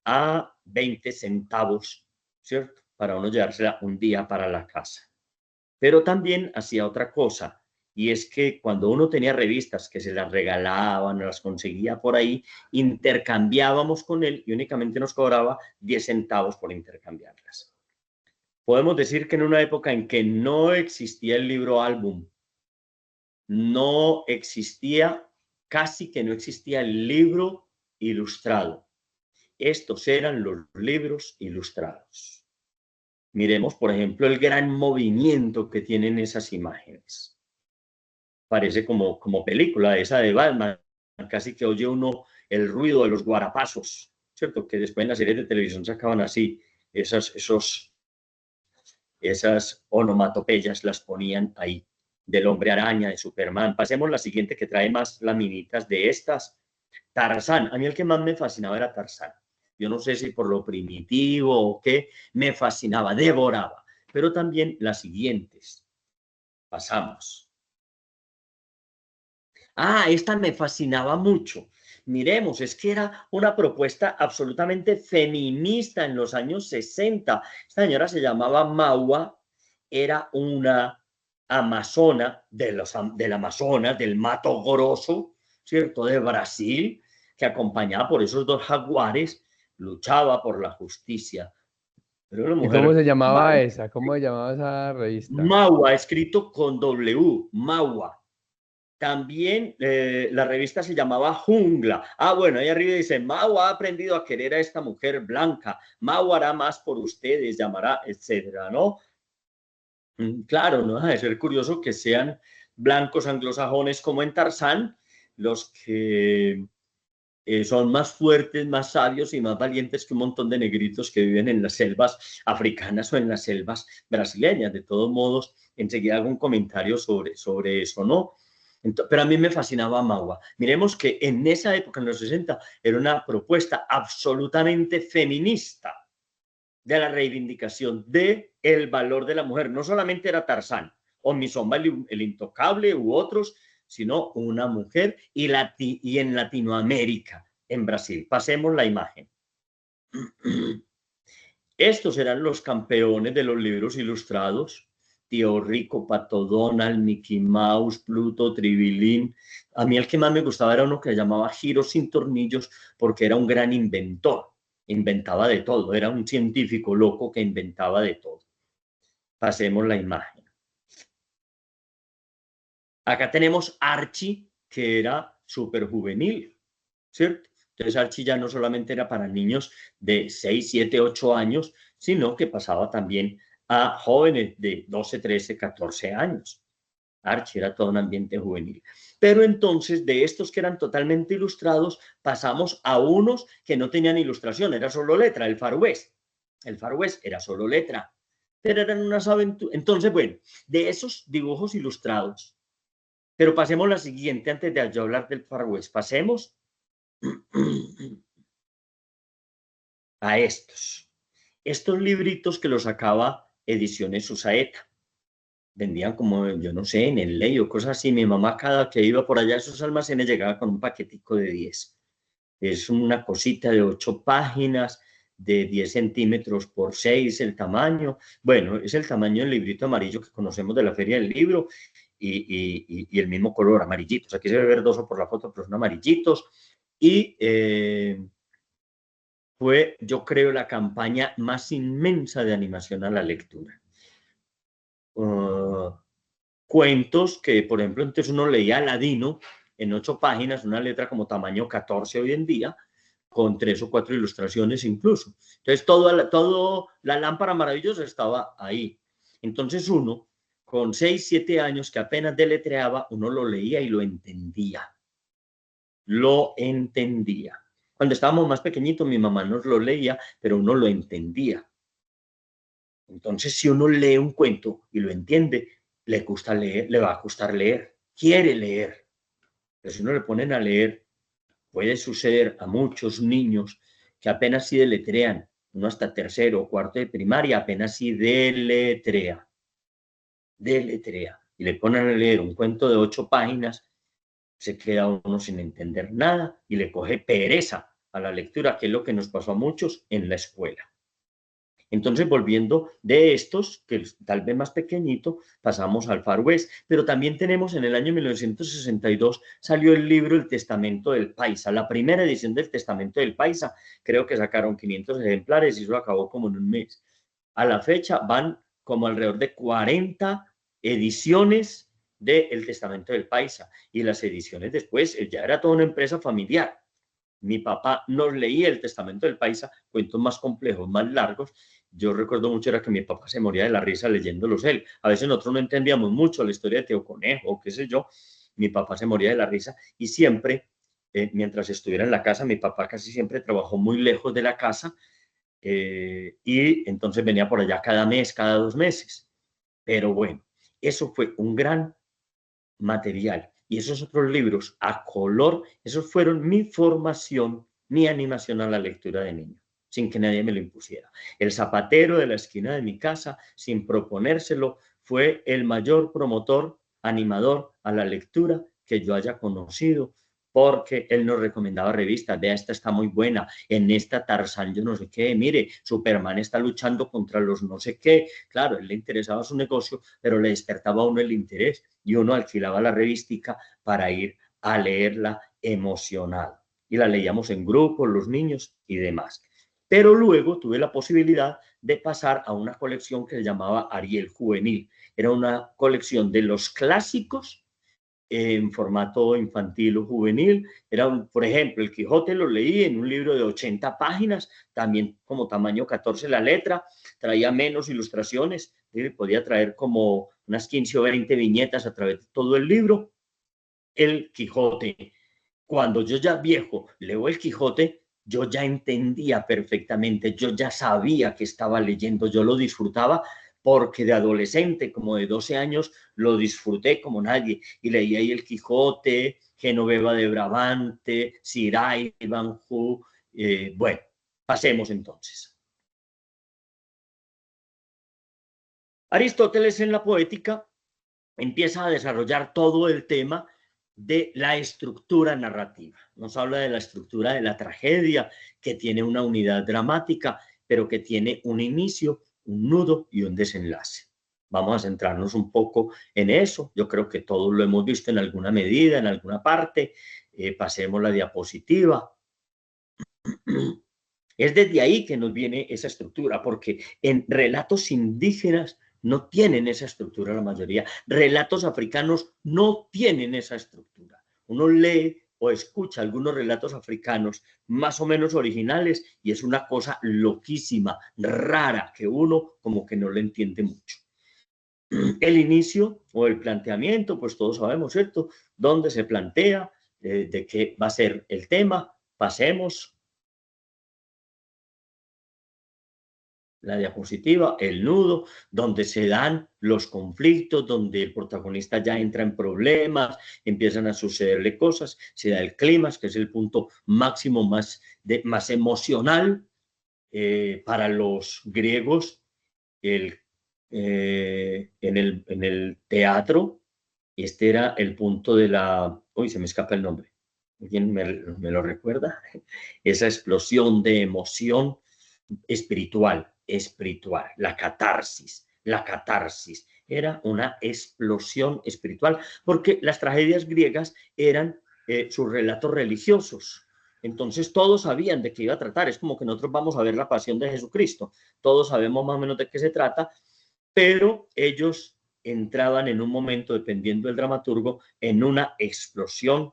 a 20 centavos, ¿cierto? Para uno llevársela un día para la casa. Pero también hacía otra cosa, y es que cuando uno tenía revistas que se las regalaban, las conseguía por ahí, intercambiábamos con él y únicamente nos cobraba 10 centavos por intercambiarlas. Podemos decir que en una época en que no existía el libro álbum, no existía, casi que no existía el libro ilustrado. Estos eran los libros ilustrados. Miremos, por ejemplo, el gran movimiento que tienen esas imágenes. Parece como película esa de Batman, casi que oye uno el ruido de los guarapazos, ¿cierto? Que después en las series de televisión sacaban así, esas onomatopeyas las ponían ahí, del Hombre Araña, de Superman. Pasemos a la siguiente que trae más laminitas de estas. Tarzán. A mí el que más me fascinaba era Tarzán. Yo no sé si por lo primitivo o qué, me fascinaba, devoraba. Pero también las siguientes. Pasamos. Esta me fascinaba mucho. Miremos, es que era una propuesta absolutamente feminista en los años 60. Esta señora se llamaba Maua, era una amazona del Amazonas, del Mato Grosso, ¿cierto? De Brasil, que acompañada por esos 2 jaguares, luchaba por la justicia. Pero una ¿Y mujer cómo se llamaba esa? ¿Cómo se llamaba esa revista? Maua, escrito con W, Maua. También la revista se llamaba Jungla. Bueno, ahí arriba dice, Mau ha aprendido a querer a esta mujer blanca. Mau hará más por ustedes, llamará, etcétera, ¿no? Claro, no deja de ser curioso que sean blancos anglosajones como en Tarzán, los que son más fuertes, más sabios y más valientes que un montón de negritos que viven en las selvas africanas o en las selvas brasileñas. De todos modos, enseguida hago un comentario sobre eso, ¿no? Pero a mí me fascinaba Maua. Miremos que en esa época, en los 60, era una propuesta absolutamente feminista de la reivindicación del valor de la mujer. No solamente era Tarzán o Mizomba el Intocable u otros, sino una mujer y en Latinoamérica, en Brasil. Pasemos la imagen. Estos eran los campeones de los libros ilustrados. Tío Rico, Pato Donald, Mickey Mouse, Pluto, Tribilín. A mí el que más me gustaba era uno que se llamaba Giro sin tornillos porque era un gran inventor. Inventaba de todo. Era un científico loco que inventaba de todo. Pasemos la imagen. Acá tenemos Archie, que era súper juvenil, ¿cierto? Entonces Archie ya no solamente era para niños de 6, 7, 8 años, sino que pasaba también a jóvenes de 12, 13, 14 años. Archie era todo un ambiente juvenil. Pero entonces de estos que eran totalmente ilustrados, pasamos a unos que no tenían ilustración, era solo letra, el Far West. El Far West era solo letra, pero eran unas aventuras. Entonces, bueno, de esos dibujos ilustrados, pero pasemos a la siguiente antes de yo hablar del Far West. Pasemos a estos. Estos libritos que los sacaba Ediciones Susaeta. Vendían como, yo no sé, en el Ley o cosas así. Mi mamá cada que iba por allá a esos almacenes llegaba con un paquetico de 10. Es una cosita de 8 páginas, de 10 centímetros por 6 el tamaño. Bueno, es el tamaño del librito amarillo que conocemos de la Feria del Libro y el mismo color, amarillitos. Aquí se ve verdoso por la foto, pero son amarillitos. Y fue, yo creo, la campaña más inmensa de animación a la lectura. Cuentos que, por ejemplo, entonces uno leía Aladino en 8 páginas, una letra como tamaño 14 hoy en día, con 3 o 4 ilustraciones incluso. Entonces, todo la lámpara maravillosa estaba ahí. Entonces, uno, con 6, 7 años, que apenas deletreaba, uno lo leía y lo entendía. Lo entendía. Cuando estábamos más pequeñitos, mi mamá nos lo leía, pero uno lo entendía. Entonces, si uno lee un cuento y lo entiende, le gusta leer, le va a gustar leer, quiere leer. Pero si uno le ponen a leer puede suceder a muchos niños que apenas si deletrean, uno hasta tercero o cuarto de primaria, apenas si deletrea, y le ponen a leer un cuento de 8 páginas, se queda uno sin entender nada y le coge pereza a la lectura, que es lo que nos pasó a muchos en la escuela. Entonces, volviendo de estos, que tal vez más pequeñito, pasamos al Far West, pero también tenemos en el año 1962 salió el libro El Testamento del Paisa, la primera edición del Testamento del Paisa, creo que sacaron 500 ejemplares y eso acabó como en un mes. A la fecha van como alrededor de 40 ediciones del Testamento del Paisa y las ediciones después ya era toda una empresa familiar. Mi papá nos leía el Testamento del Paisa, cuentos más complejos, más largos. Yo recuerdo mucho era que mi papá se moría de la risa leyéndolos él. A veces nosotros no entendíamos mucho la historia de Teo Conejo o qué sé yo. Mi papá se moría de la risa y siempre, mientras estuviera en la casa, mi papá casi siempre trabajó muy lejos de la casa y entonces venía por allá cada mes, cada 2 meses. Pero bueno, eso fue un gran material. Y esos otros libros a color, esos fueron mi formación, mi animación a la lectura de niño, sin que nadie me lo impusiera. El zapatero de la esquina de mi casa, sin proponérselo, fue el mayor promotor, animador a la lectura que yo haya conocido, porque él nos recomendaba revistas, vea, esta está muy buena, en esta Tarzán yo no sé qué, mire, Superman está luchando contra los no sé qué. Claro, él le interesaba su negocio, pero le despertaba a uno el interés y uno alquilaba la revistica para ir a leerla emocionado. Y la leíamos en grupo, los niños y demás. Pero luego tuve la posibilidad de pasar a una colección que se llamaba Ariel Juvenil. Era una colección de los clásicos en formato infantil o juvenil. Era por ejemplo, el Quijote lo leí en un libro de 80 páginas, también como tamaño 14 la letra, traía menos ilustraciones, podía traer como unas 15 o 20 viñetas a través de todo el libro. El Quijote, cuando yo ya viejo leo el Quijote, yo ya entendía perfectamente, yo ya sabía que estaba leyendo, yo lo disfrutaba porque de adolescente, como de 12 años, lo disfruté como nadie. Y leí ahí el Quijote, Genoveva de Brabante, Sir Ivanhoe. Bueno, pasemos entonces. Aristóteles en la Poética empieza a desarrollar todo el tema de la estructura narrativa. Nos habla de la estructura de la tragedia, que tiene una unidad dramática, pero que tiene un inicio, un nudo y un desenlace. Vamos a centrarnos un poco en eso. Yo creo que todos lo hemos visto en alguna medida, en alguna parte. Pasemos la diapositiva. Es desde ahí que nos viene esa estructura, porque en relatos indígenas no tienen esa estructura la mayoría. Relatos africanos no tienen esa estructura. Uno lee o escucha algunos relatos africanos más o menos originales y es una cosa loquísima, rara, que uno como que no le entiende mucho. El inicio o el planteamiento, pues todos sabemos, ¿cierto? Dónde se plantea, de qué va a ser el tema. Pasemos la diapositiva, el nudo, donde se dan los conflictos, donde el protagonista ya entra en problemas, empiezan a sucederle cosas, se da el clímax, que es el punto máximo más emocional para los griegos. En el teatro, este era el punto de la... Uy, se me escapa el nombre. ¿Alguien me lo recuerda? Esa explosión de emoción espiritual, la catarsis, era una explosión espiritual, porque las tragedias griegas eran sus relatos religiosos. Entonces todos sabían de qué iba a tratar. Es como que nosotros vamos a ver la pasión de Jesucristo, todos sabemos más o menos de qué se trata, pero ellos entraban en un momento, dependiendo del dramaturgo, en una explosión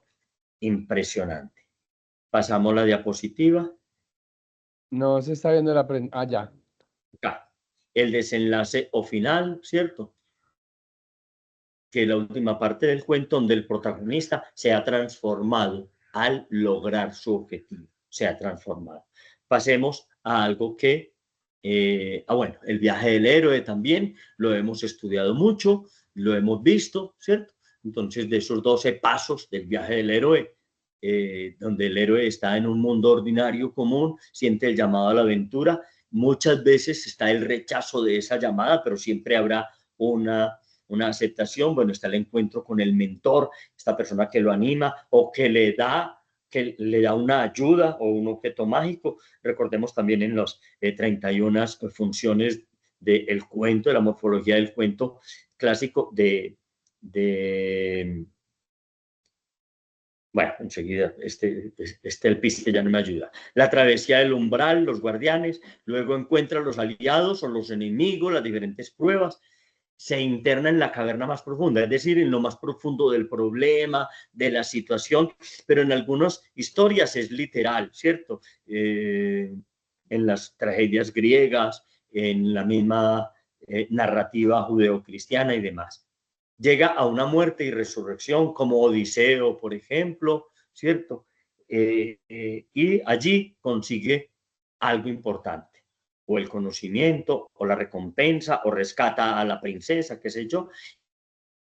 impresionante. Pasamos la diapositiva. No se está viendo la presentación. Ah, ya. Acá. El desenlace o final, ¿cierto? Que es la última parte del cuento donde el protagonista se ha transformado al lograr su objetivo. Se ha transformado. Pasemos a algo que, bueno, el viaje del héroe también lo hemos estudiado mucho, lo hemos visto, ¿cierto? Entonces, de esos 12 pasos del viaje del héroe, donde el héroe está en un mundo ordinario común, siente el llamado a la aventura. Muchas veces está el rechazo de esa llamada, pero siempre habrá una aceptación. Bueno, está el encuentro con el mentor, esta persona que lo anima o que le da una ayuda o un objeto mágico. Recordemos también en las 31 funciones del cuento, de la morfología del cuento clásico bueno, enseguida, el piste ya no me ayuda. La travesía del umbral, los guardianes, luego encuentra los aliados o los enemigos, las diferentes pruebas, se interna en la caverna más profunda, es decir, en lo más profundo del problema, de la situación, pero en algunas historias es literal, ¿cierto? En las tragedias griegas, en la misma narrativa judeocristiana y demás. Llega a una muerte y resurrección como Odiseo, por ejemplo, ¿cierto? Y allí consigue algo importante, o el conocimiento, o la recompensa, o rescata a la princesa, qué sé yo,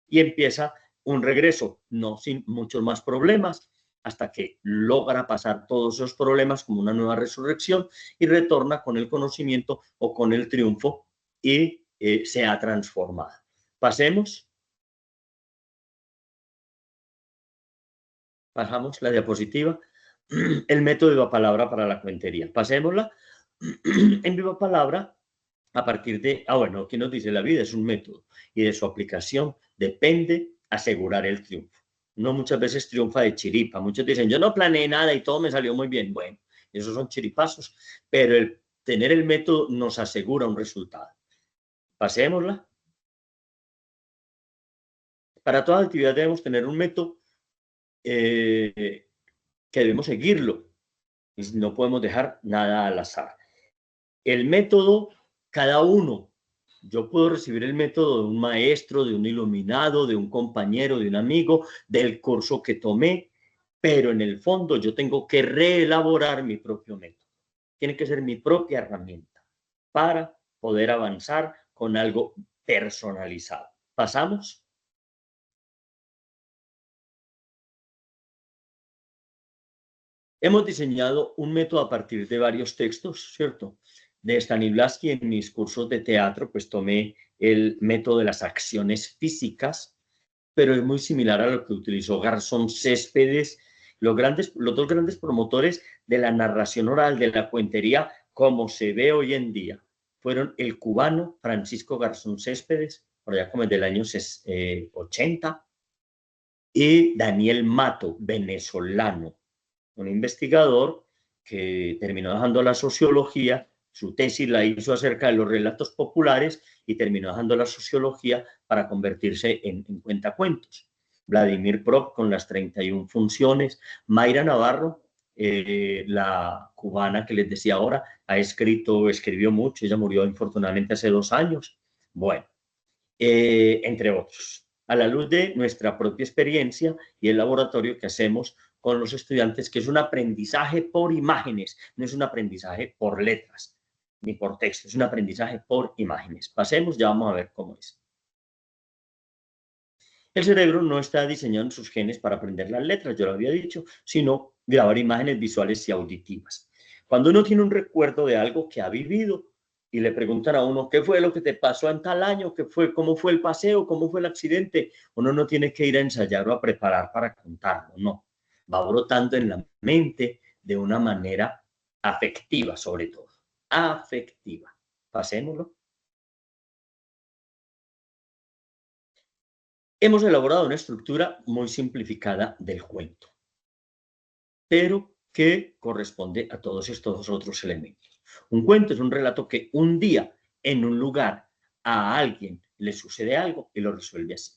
y empieza un regreso, no sin muchos más problemas, hasta que logra pasar todos esos problemas como una nueva resurrección y retorna con el conocimiento o con el triunfo y se ha transformado. Pasemos. Pasamos la diapositiva. El método de Viva Palabra para la cuentería. Pasémosla. En Viva Palabra, a partir de... bueno, aquí nos dice la vida es un método y de su aplicación depende asegurar el triunfo. No muchas veces triunfa de chiripa. Muchos dicen, yo no planeé nada y todo me salió muy bien. Bueno, esos son chiripazos, pero el tener el método nos asegura un resultado. Pasémosla. Para toda actividad debemos tener un método que debemos seguirlo. No podemos dejar nada al azar. El método, cada uno, yo puedo recibir el método de un maestro, de un iluminado, de un compañero, de un amigo, del curso que tomé, pero en el fondo yo tengo que reelaborar mi propio método. Tiene que ser mi propia herramienta para poder avanzar con algo personalizado. ¿Pasamos? Hemos diseñado un método a partir de varios textos, ¿cierto? De Stanislavski, en mis cursos de teatro, pues tomé el método de las acciones físicas, pero es muy similar a lo que utilizó Garzón Céspedes, los dos grandes promotores de la narración oral, de la cuentería, como se ve hoy en día, fueron el cubano Francisco Garzón Céspedes, por allá como del año 80, y Daniel Mato, venezolano, un investigador que terminó dejando la sociología, su tesis la hizo acerca de los relatos populares y terminó dejando la sociología para convertirse en cuentacuentos. Vladimir Prop con las 31 funciones, Mayra Navarro, la cubana que les decía ahora, escribió mucho, ella murió infortunadamente hace 2 años, bueno, entre otros. A la luz de nuestra propia experiencia y el laboratorio que hacemos con los estudiantes, que es un aprendizaje por imágenes, no es un aprendizaje por letras ni por texto, es un aprendizaje por imágenes. Pasemos, ya vamos a ver cómo es. El cerebro no está diseñado en sus genes para aprender las letras, yo lo había dicho, sino grabar imágenes visuales y auditivas. Cuando uno tiene un recuerdo de algo que ha vivido y le preguntan a uno, ¿qué fue lo que te pasó en tal año? ¿Qué fue? ¿Cómo fue el paseo? ¿Cómo fue el accidente? Uno no tiene que ir a ensayar o a preparar para contarlo, no. Va brotando en la mente de una manera afectiva, sobre todo. Afectiva. Pasémoslo. Hemos elaborado una estructura muy simplificada del cuento, pero que corresponde a todos estos otros elementos. Un cuento es un relato que un día, en un lugar, a alguien le sucede algo y lo resuelve así.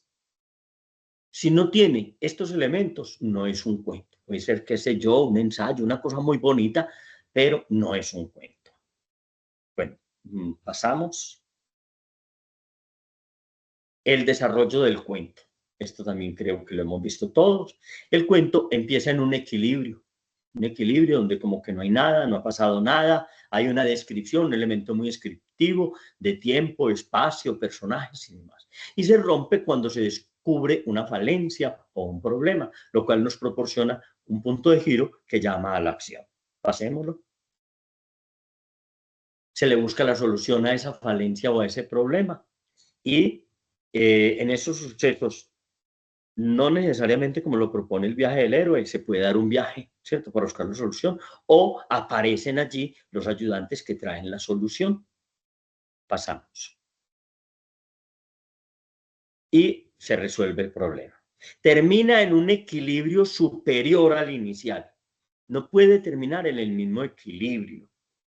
Si no tiene estos elementos, no es un cuento. Puede ser, qué sé yo, un ensayo, una cosa muy bonita, pero no es un cuento. Bueno, pasamos. El desarrollo del cuento. Esto también creo que lo hemos visto todos. El cuento empieza en un equilibrio donde como que no hay nada, no ha pasado nada, hay una descripción, un elemento muy descriptivo de tiempo, espacio, personajes y demás. Y se rompe cuando se descubre cubre una falencia o un problema, lo cual nos proporciona un punto de giro que llama a la acción. Pasémoslo. Se le busca la solución a esa falencia o a ese problema. Y en esos sucesos, no necesariamente como lo propone el viaje del héroe, se puede dar un viaje, ¿cierto?, para buscar la solución, o aparecen allí los ayudantes que traen la solución. Pasamos. Y se resuelve el problema. Termina en un equilibrio superior al inicial. No puede terminar en el mismo equilibrio.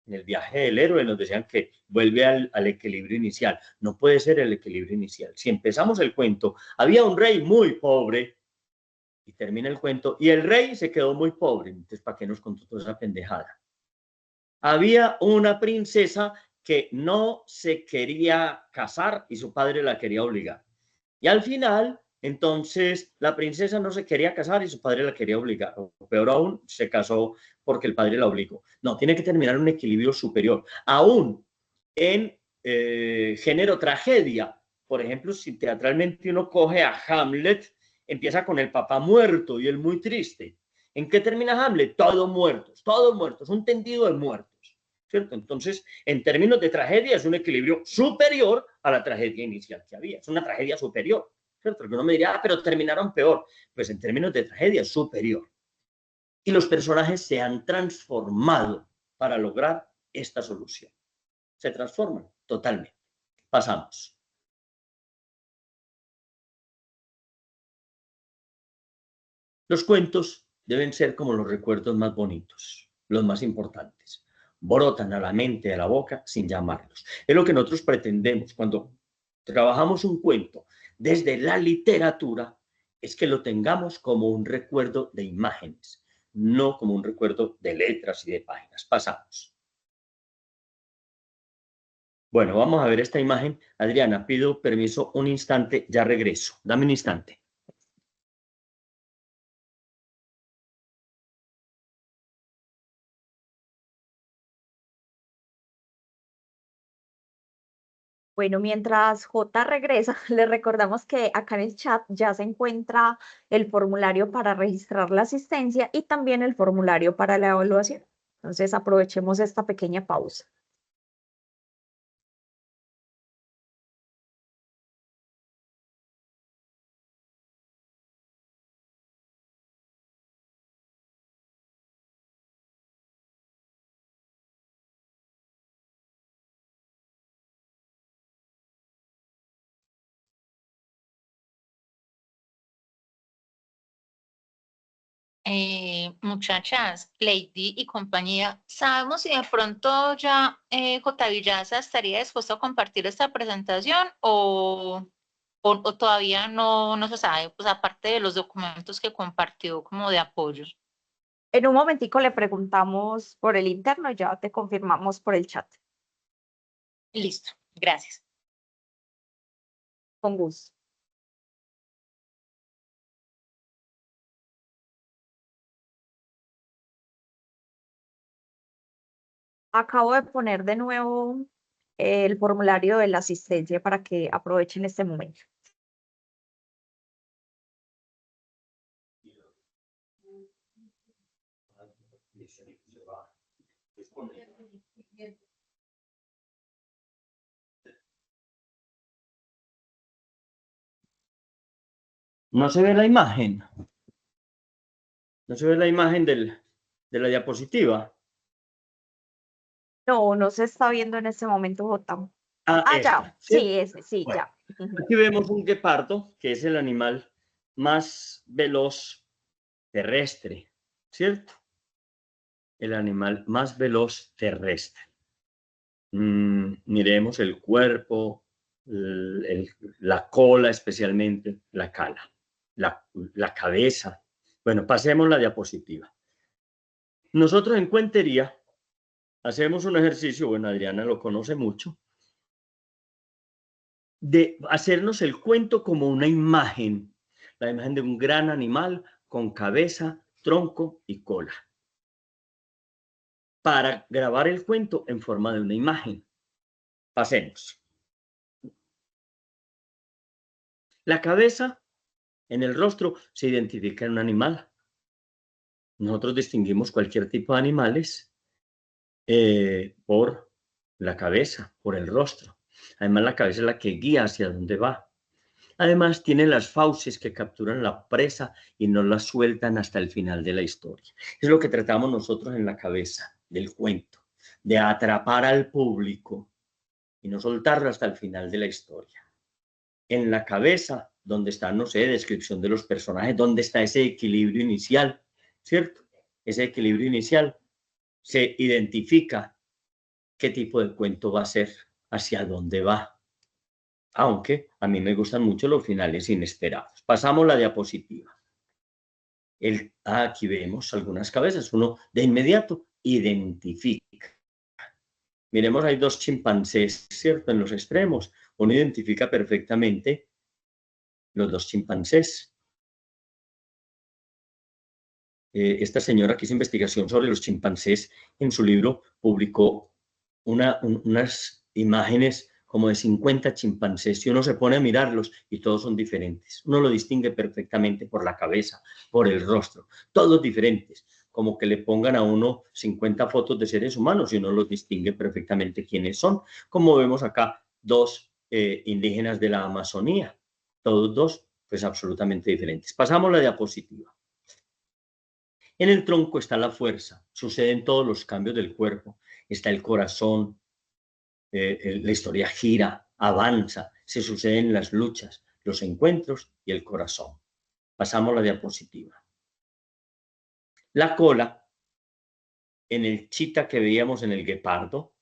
En el viaje del héroe nos decían que vuelve al equilibrio inicial. No puede ser el equilibrio inicial. Si empezamos el cuento, había un rey muy pobre, y termina el cuento, y el rey se quedó muy pobre. Entonces, ¿para qué nos contó toda esa pendejada? Había una princesa que no se quería casar y su padre la quería obligar. Y al final, entonces, la princesa no se quería casar y su padre la quería obligar. O peor aún, se casó porque el padre la obligó. No, tiene que terminar en un equilibrio superior. Aún en género tragedia, por ejemplo, si teatralmente uno coge a Hamlet, empieza con el papá muerto y él muy triste. ¿En qué termina Hamlet? Todos muertos, un tendido de muertos, ¿cierto? Entonces, en términos de tragedia, es un equilibrio superior a la tragedia inicial que había. Es una tragedia superior, ¿cierto? Porque uno me diría, pero terminaron peor. Pues en términos de tragedia, es superior. Y los personajes se han transformado para lograr esta solución. Se transforman totalmente. Pasamos. Los cuentos deben ser como los recuerdos más bonitos, los más importantes. Brotan a la mente, a la boca, sin llamarlos. Es lo que nosotros pretendemos cuando trabajamos un cuento desde la literatura, es que lo tengamos como un recuerdo de imágenes, no como un recuerdo de letras y de páginas. Pasamos. Bueno, vamos a ver esta imagen. Adriana, pido permiso un instante, ya regreso. Dame un instante. Bueno, mientras J regresa, les recordamos que acá en el chat ya se encuentra el formulario para registrar la asistencia y también el formulario para la evaluación. Entonces, aprovechemos esta pequeña pausa. Muchachas, Lady y compañía, ¿sabemos si de pronto ya J. Villaza estaría dispuesto a compartir esta presentación o todavía no se sabe? Pues aparte de los documentos que compartió como de apoyo. En un momentico le preguntamos por el interno, ya te confirmamos por el chat. Listo, gracias. Con gusto. Acabo de poner de nuevo el formulario de la asistencia para que aprovechen este momento. No se ve la imagen. No se ve la imagen de la diapositiva. No se está viendo en este momento, J. Ya, Esta, sí, ¿sí? ese, sí, Bueno, ya. aquí vemos un guepardo, que es el animal más veloz terrestre, ¿cierto? El animal más veloz terrestre. Miremos el cuerpo, la cola especialmente, la cabeza. Bueno, pasemos la diapositiva. Nosotros en cuentería hacemos un ejercicio, bueno, Adriana lo conoce mucho, de hacernos el cuento como una imagen, la imagen de un gran animal con cabeza, tronco y cola, para grabar el cuento en forma de una imagen. Pasemos. La cabeza En el rostro se identifica un animal. Nosotros distinguimos cualquier tipo de animales por la cabeza, por el rostro. Además, la cabeza es la que guía hacia dónde va. Además, tiene las fauces que capturan la presa y no la sueltan hasta el final de la historia. Es lo que tratamos nosotros en la cabeza del cuento, de atrapar al público y no soltarlo hasta el final de la historia. En la cabeza, donde está, no sé, descripción de los personajes, donde está ese equilibrio inicial, ¿cierto? Ese equilibrio inicial se identifica qué tipo de cuento va a ser, hacia dónde va. Aunque a mí me gustan mucho los finales inesperados. Pasamos la diapositiva. Aquí vemos algunas cabezas. Uno de inmediato identifica. Miremos, hay dos chimpancés, ¿cierto? En los extremos. Uno identifica perfectamente los dos chimpancés. Esta señora que hizo investigación sobre los chimpancés en su libro publicó unas imágenes como de 50 chimpancés, y uno se pone a mirarlos y todos son diferentes. Uno lo distingue perfectamente por la cabeza, por el rostro, todos diferentes, como que le pongan a uno 50 fotos de seres humanos y uno los distingue perfectamente quiénes son, como vemos acá dos indígenas de la Amazonía, todos dos pues absolutamente diferentes. Pasamos la diapositiva. En el tronco está la fuerza, suceden todos los cambios del cuerpo, está el corazón, la historia gira, avanza, se suceden las luchas, los encuentros y el corazón. Pasamos la diapositiva. La cola, en el chita que veíamos en el guepardo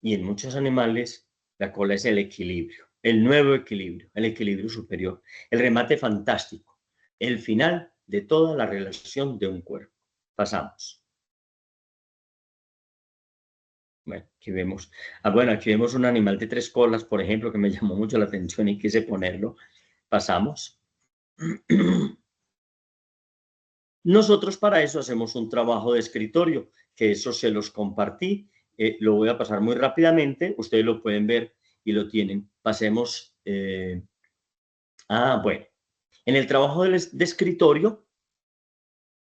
y en muchos animales, la cola es el equilibrio, el nuevo equilibrio, el equilibrio superior, el remate fantástico, el final de toda la relación de un cuerpo. Pasamos. Bueno, aquí vemos, aquí vemos un animal de 3 colas, por ejemplo, que me llamó mucho la atención y quise ponerlo. Pasamos. Nosotros para eso hacemos un trabajo de escritorio, que eso se los compartí. Lo voy a pasar muy rápidamente, ustedes lo pueden ver y lo tienen. Pasemos. Bueno, en el trabajo de escritorio,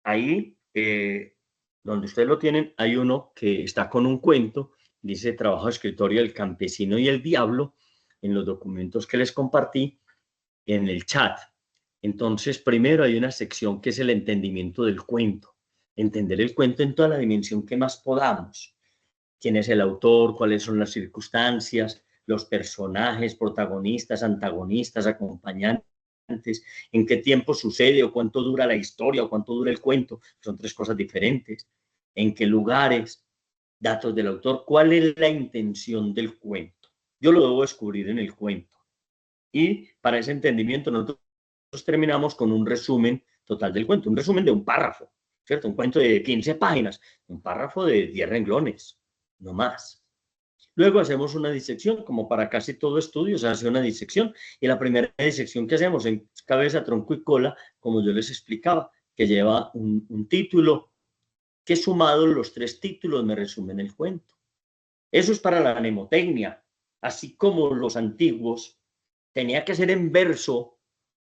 ahí donde ustedes lo tienen, hay uno que está con un cuento, dice trabajo de escritorio del campesino y el diablo, en los documentos que les compartí en el chat. Entonces, primero hay una sección que es el entendimiento del cuento, entender el cuento en toda la dimensión que más podamos. ¿Quién es el autor? ¿Cuáles son las circunstancias? Los personajes, protagonistas, antagonistas, acompañantes, en qué tiempo sucede o cuánto dura la historia o cuánto dura el cuento, son 3 cosas diferentes, en qué lugares, datos del autor, cuál es la intención del cuento. Yo lo debo descubrir en el cuento. Y para ese entendimiento nosotros terminamos con un resumen total del cuento, un resumen de un párrafo, ¿cierto? Un cuento de 15 páginas, un párrafo de 10 renglones, no más. Luego hacemos una disección, como para casi todo estudio se hace una disección, y la primera disección que hacemos en cabeza, tronco y cola, como yo les explicaba, que lleva un título, que sumado los 3 títulos me resumen el cuento. Eso es para la mnemotecnia, así como los antiguos, tenía que ser en verso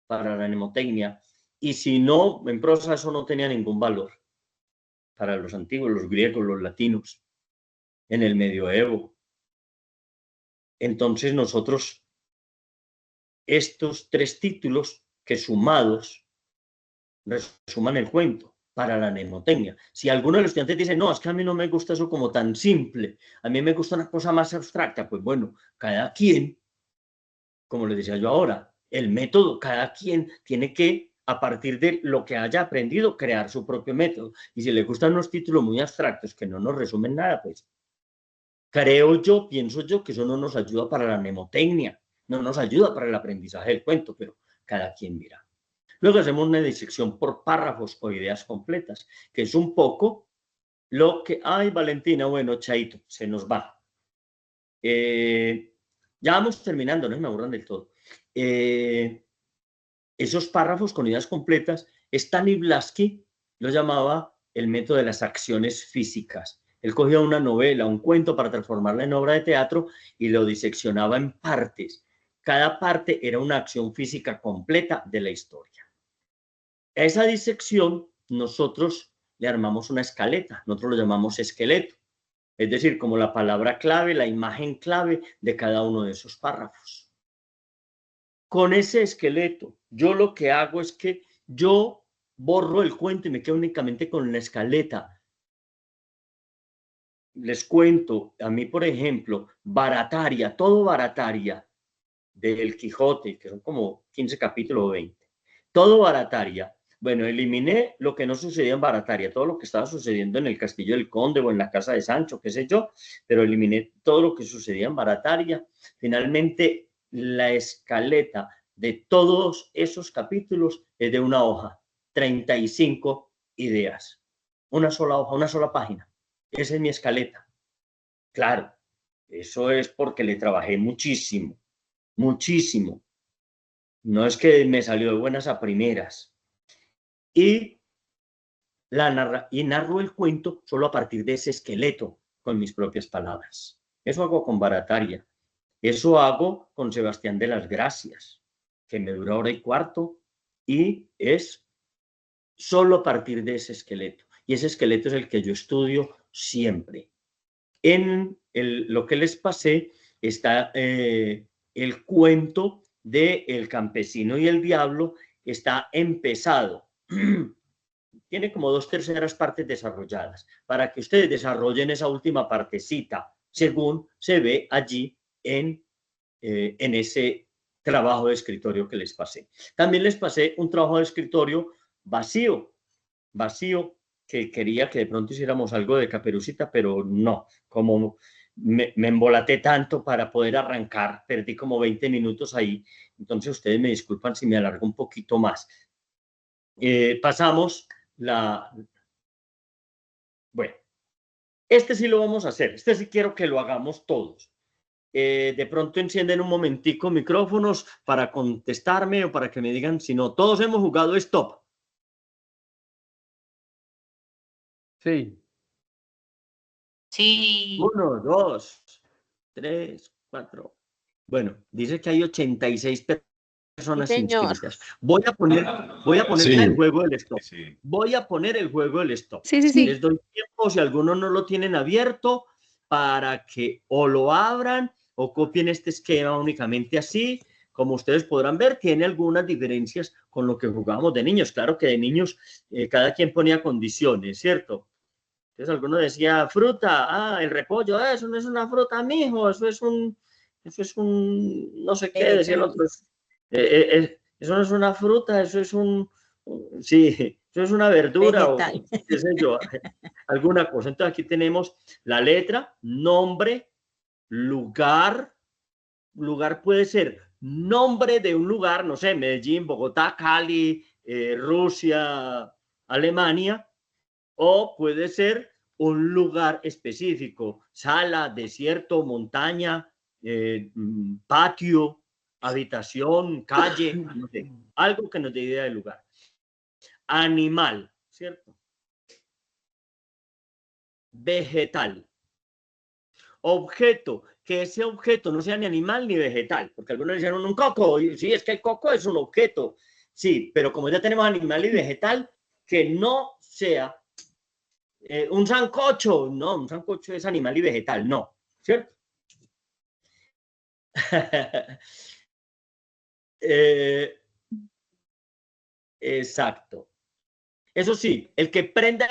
para la mnemotecnia, y si no, en prosa eso no tenía ningún valor. Para los antiguos, los griegos, los latinos, en el medioevo. Entonces nosotros, estos 3 títulos que sumados resuman el cuento para la mnemotecnia. Si alguno de los estudiantes dice, no, es que a mí no me gusta eso como tan simple, a mí me gusta una cosa más abstracta, pues bueno, cada quien, como les decía yo ahora, el método, cada quien tiene que, a partir de lo que haya aprendido, crear su propio método. Y si le gustan unos títulos muy abstractos que no nos resumen nada, pues creo yo, pienso yo, que eso no nos ayuda para la mnemotecnia, no nos ayuda para el aprendizaje del cuento, pero cada quien mira. Luego hacemos una disección por párrafos o ideas completas, que es un poco lo que... Ay, Valentina, bueno, chaito, se nos va. Ya vamos terminando, no me aburran del todo. Esos párrafos con ideas completas, Stanislavski lo llamaba el método de las acciones físicas. Él cogía una novela, un cuento para transformarla en obra de teatro y lo diseccionaba en partes. cada parte era una acción física completa de la historia. A esa disección nosotros le armamos una escaleta, nosotros lo llamamos esqueleto, es decir, como la palabra clave, la imagen clave de cada uno de esos párrafos. Con ese esqueleto, yo lo que hago es que yo borro el cuento y me quedo únicamente con la escaleta. Les cuento, a mí, por ejemplo, Barataria, todo Barataria del Quijote, que son como 15 capítulos o 20. Todo Barataria. Bueno, eliminé lo que no sucedía en Barataria, todo lo que estaba sucediendo en el Castillo del Conde o en la casa de Sancho, qué sé yo, pero eliminé todo lo que sucedía en Barataria. Finalmente, la escaleta de todos esos capítulos es de una hoja, 35 ideas. Una sola hoja, una sola página. Esa es mi escaleta. Claro, eso es porque le trabajé muchísimo, muchísimo. No es que me salió de buenas a primeras. Y narro el cuento solo a partir de ese esqueleto, con mis propias palabras. Eso hago con Barataria. Eso hago con Sebastián de las Gracias, que me dura 1 hora y cuarto, y es solo a partir de ese esqueleto. Y ese esqueleto es el que yo estudio siempre. En lo que les pasé está el cuento de El campesino y el diablo, está empezado. Tiene como 2/3 partes desarrolladas, para que ustedes desarrollen esa última partecita, según se ve allí en ese trabajo de escritorio que les pasé. También les pasé un trabajo de escritorio vacío, que quería que de pronto hiciéramos algo de Caperucita, pero no, como me embolaté tanto para poder arrancar, perdí como 20 minutos ahí, entonces ustedes me disculpan si me alargo un poquito más. Pasamos bueno, este sí lo vamos a hacer, este sí quiero que lo hagamos todos. De pronto encienden un momentico micrófonos para contestarme o para que me digan si no. Todos hemos jugado Stop. Sí. Sí. 1, 2, 3, 4. Bueno, dice que hay 86 personas señor. inscritas. Voy a poner Sí. el juego del Stop. Sí. Voy a poner el juego del Stop. Sí, sí, sí. Les doy tiempo, si algunos no lo tienen abierto, para que o lo abran o copien este esquema únicamente así. Como ustedes podrán ver, tiene algunas diferencias con lo que jugábamos de niños. Claro que de niños cada quien ponía condiciones, ¿cierto? Entonces alguno decía, fruta, el repollo, eso no es una fruta, mijo, eso es un, no sé qué, decía el otro. Eso no es una fruta, eso es sí, eso es una verdura Vegetal. o qué sé yo, alguna cosa. Entonces aquí tenemos la letra, nombre, lugar puede ser nombre de un lugar, no sé, Medellín, Bogotá, Cali, Rusia, Alemania, o puede ser un lugar específico, sala, desierto, montaña, patio, habitación, calle, no sé, algo que nos dé idea del lugar. Animal, ¿cierto? Vegetal. Objeto, que ese objeto no sea ni animal ni vegetal, porque algunos dicen un coco, y sí, es que el coco es un objeto, sí, pero como ya tenemos animal y vegetal, que no sea un sancocho, no, un sancocho es animal y vegetal, no, ¿cierto? Exacto. Eso sí, el que prende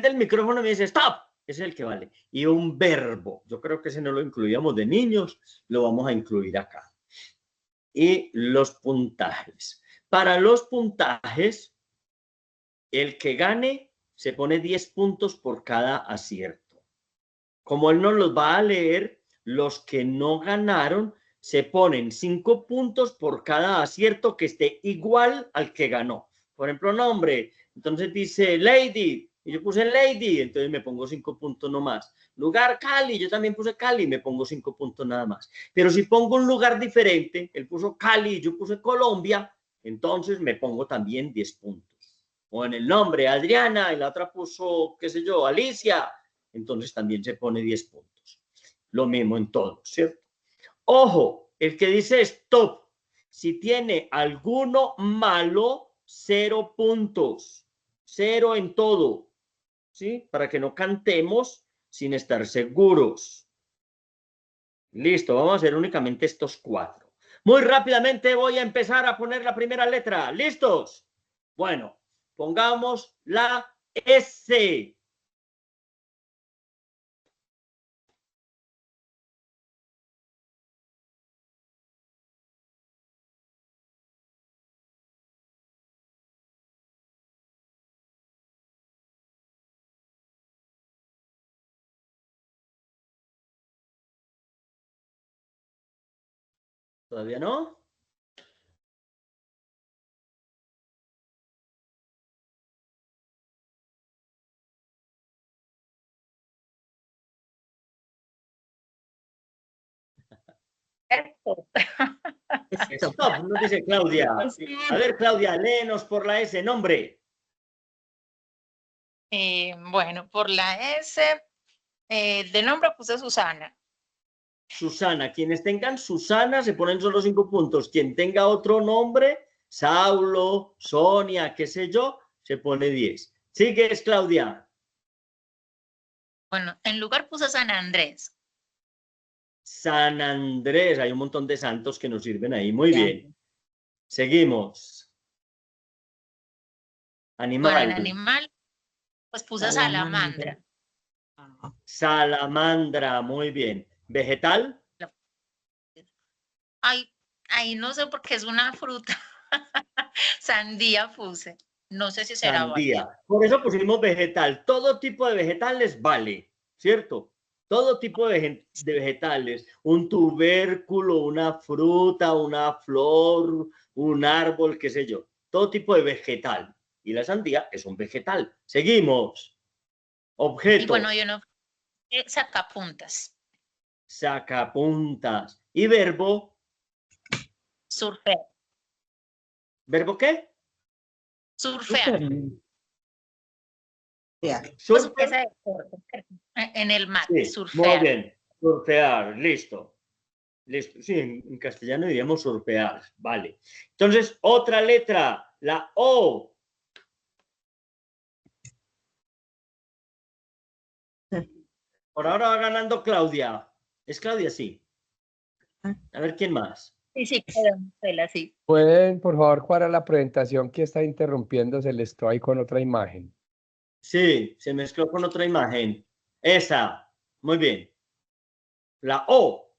el micrófono y me dice stop, ese es el que vale. Y un verbo, yo creo que ese no lo incluíamos de niños, lo vamos a incluir acá. Y los puntajes. Para los puntajes, el que gane se pone 10 puntos por cada acierto. Como él nos los va a leer, los que no ganaron se ponen 5 puntos por cada acierto que esté igual al que ganó. Por ejemplo, nombre, entonces dice Lady, y yo puse Lady, entonces me pongo 5 puntos nomás. Lugar, Cali, yo también puse Cali, me pongo 5 puntos nada más. Pero si pongo un lugar diferente, él puso Cali, yo puse Colombia, entonces me pongo también 10 puntos. O en el nombre, Adriana, y la otra puso, qué sé yo, Alicia, entonces también se pone 10 puntos. Lo mismo en todo, ¿cierto? Ojo, el que dice stop. Si tiene alguno malo, 0 puntos. 0 en todo. ¿Sí? Para que no cantemos sin estar seguros. Listo, vamos a hacer únicamente estos 4. Muy rápidamente voy a empezar a poner la primera letra. ¿Listos? Bueno, pongamos la S. ¿Todavía no? Stop. Stop, nos dice Claudia. A ver, Claudia, léenos por la S, nombre. Bueno, por la S, de nombre puse Susana. Susana. Quienes tengan Susana se ponen solo 5 puntos. Quien tenga otro nombre, Saulo, Sonia, qué sé yo, se pone 10. Sigues, Claudia. Bueno, en lugar puse San Andrés. San Andrés. Hay un montón de santos que nos sirven ahí. Muy Ya. bien. Seguimos. Bueno, en Animal. animal, pues puse salamandra. Salamandra. Muy bien. Vegetal. Ay, ahí no sé por qué es una fruta. Sandía puse. No sé si será válido. Sandía. Por eso pusimos vegetal. Todo tipo de vegetales vale, ¿cierto? Todo tipo de vegetales. Un tubérculo, una fruta, una flor, un árbol, qué sé yo. Todo tipo de vegetal. Y la sandía es un vegetal. Seguimos. Objeto. Y bueno, yo no sacapuntas. Sacapuntas. Y verbo. Surfear. ¿Verbo qué? Surfear. Ya. Pues Surfer. esa es en el mar, Sí, muy surfear. bien. Surfear. Listo. Listo. Sí, en castellano diríamos surfear. Vale. Entonces, otra letra. La O. Por ahora va ganando Claudia. ¿Es Claudia? Sí. A ver quién más. Sí, sí, Marcela, sí. ¿Pueden, por favor, cuadrar la presentación que está interrumpiéndose el estoy con otra imagen? Sí, se mezcló con otra imagen. Esa. Muy bien. La O.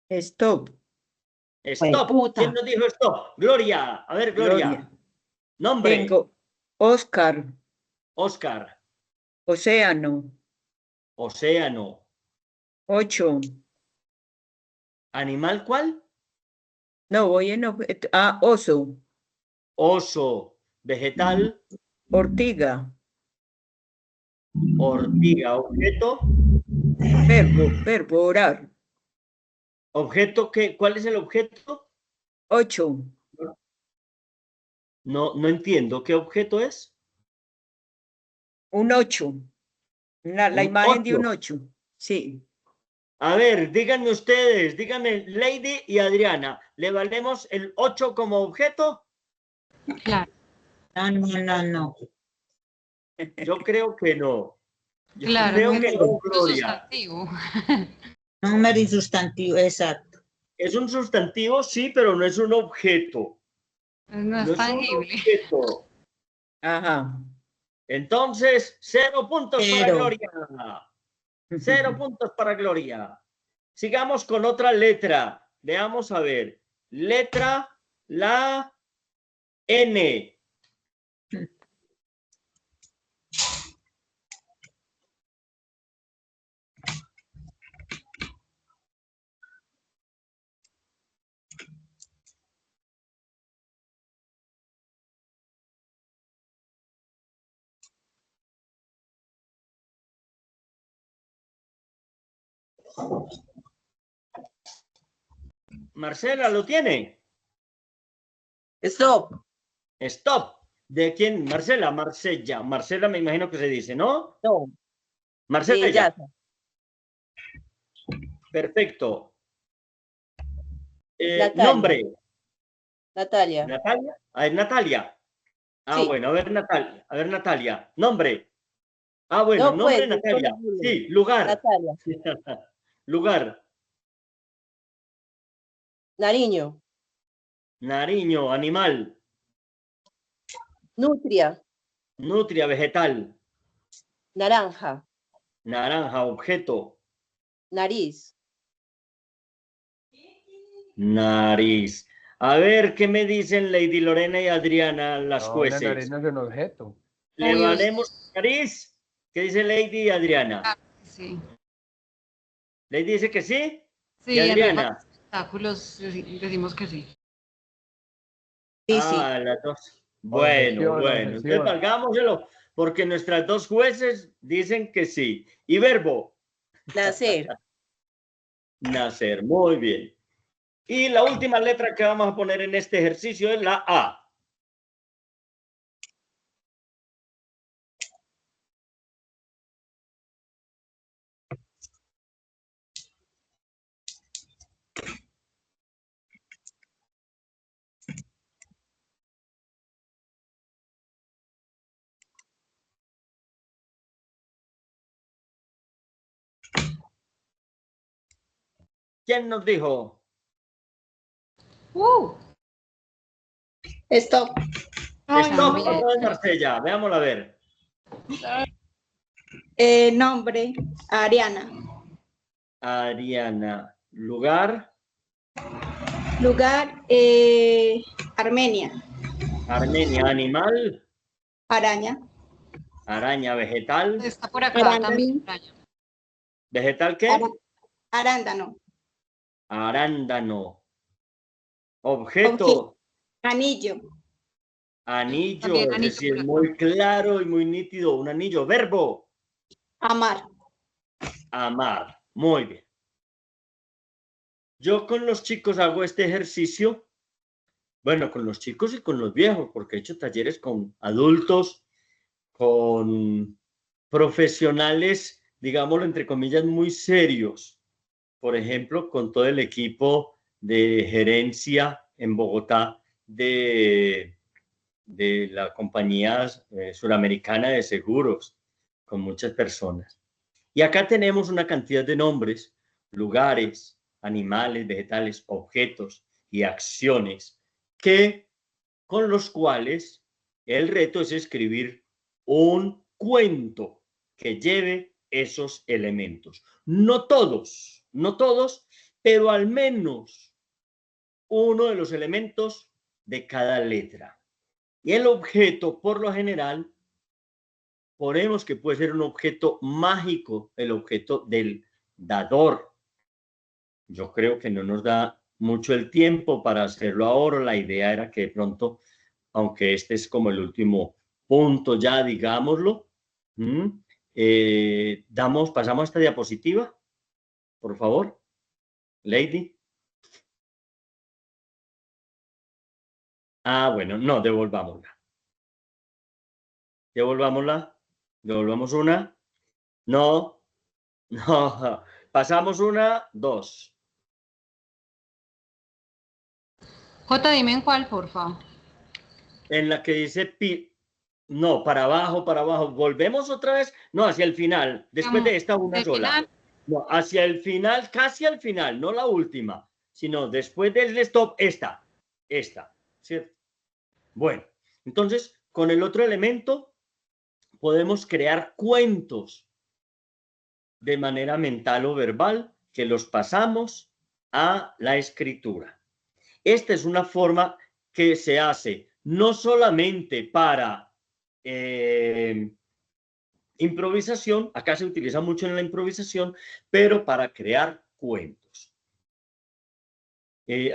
Stop. Stop. Puta. ¿Quién nos dijo stop? Gloria. A ver, Gloria. Gloria. Nombre. Tengo Oscar, Oscar. océano, Océano. 8. ¿Animal cuál? No, voy en objeto. Ah, oso, Oso. Vegetal. ortiga, Ortiga. Objeto. verbo, orar. Objeto que, ¿cuál es el objeto? 8. No entiendo. ¿Qué objeto es? Un 8. La Un imagen de un 8. 8. Sí. A ver, díganme ustedes, díganme Lady y Adriana, ¿le valemos el 8 como objeto? Claro. No. Yo creo que no. Yo Claro, creo no que es no, un Gloria. sustantivo. Número y sustantivo, exacto. Es un sustantivo, sí, pero no es un objeto. No No es es un tangible. objeto. Ajá. Entonces, 0 puntos para 0. Gloria. 0 puntos para Gloria. Sigamos con otra letra. Veamos a ver. Letra, la N. Marcela, ¿lo tiene? Stop. Stop. ¿De quién? Marcela, Marsella. Marcela me imagino que se dice, ¿no? No. Marcela. Yasa. Perfecto. Natalia. Nombre. Natalia. Natalia. A ver, Natalia. Ah, Sí. bueno, a ver, Natalia. A ver, Natalia. Nombre. Ah, bueno, No, nombre, pues, Natalia. disponible. Sí, lugar. Natalia. Lugar. Nariño. Nariño, animal. Nutria. Nutria, vegetal. Naranja. Naranja, objeto. Nariz. Nariz. A ver, ¿qué me dicen Lady Lorena y Adriana, las No, la jueces? nariz no es un objeto. ¿Le Obvio, valemos nariz? ¿Qué dice Lady y Adriana? Sí. Lady dice que sí. Sí, ¿Y en Adriana? espectáculos decimos que sí. Sí, Ah, las dos. Bueno, Objeción, bueno. Entonces objeción. valgámoselo, porque nuestras dos jueces dicen que sí. ¿Y verbo? Nacer. Nacer. Muy bien. Y la última letra que vamos a poner en este ejercicio es la A. ¿Quién nos dijo? Stop. Stop, otra vez Marsella. Veámosla a ver. Nombre, Ariana. Ariana. Lugar, Lugar, Armenia. Armenia. Animal, Araña. araña. Vegetal, Está por acá Arándano. también. ¿vegetal qué? Arándano. Arándano. Objeto, Anillo. anillo, También es anillo decir, por acá. muy claro y muy nítido. Un anillo. Verbo, Amar. amar. Muy bien. Yo con los chicos hago este ejercicio, bueno, con los chicos y con los viejos, porque he hecho talleres con adultos, con profesionales, digámoslo entre comillas, muy serios. Por ejemplo, con todo el equipo de gerencia en Bogotá de la compañía suramericana de seguros, con muchas personas. Y acá tenemos una cantidad de nombres, lugares, animales, vegetales, objetos y acciones con los cuales el reto es escribir un cuento que lleve esos elementos. No todos, pero al menos uno de los elementos de cada letra. Y el objeto, por lo general, ponemos que puede ser un objeto mágico, el objeto del dador. Yo creo que no nos da mucho el tiempo para hacerlo ahora. La idea era que de pronto, aunque este es como el último punto ya, digámoslo, pasamos a esta diapositiva, por favor, Lady. Ah, bueno, no, devolvámosla. Devolvamos una. No. Pasamos una, dos. Jota, dime en cuál, por favor. En la que dice pi. No, para abajo. Volvemos otra vez. No, hacia el final. Después de esta, una sola. Final. No, hacia el final, casi al final, no la última, sino después del stop, esta, ¿cierto? Bueno, entonces, con el otro elemento podemos crear cuentos de manera mental o verbal que los pasamos a la escritura. Esta es una forma que se hace no solamente para improvisación, acá se utiliza mucho en la improvisación, pero para crear cuentos.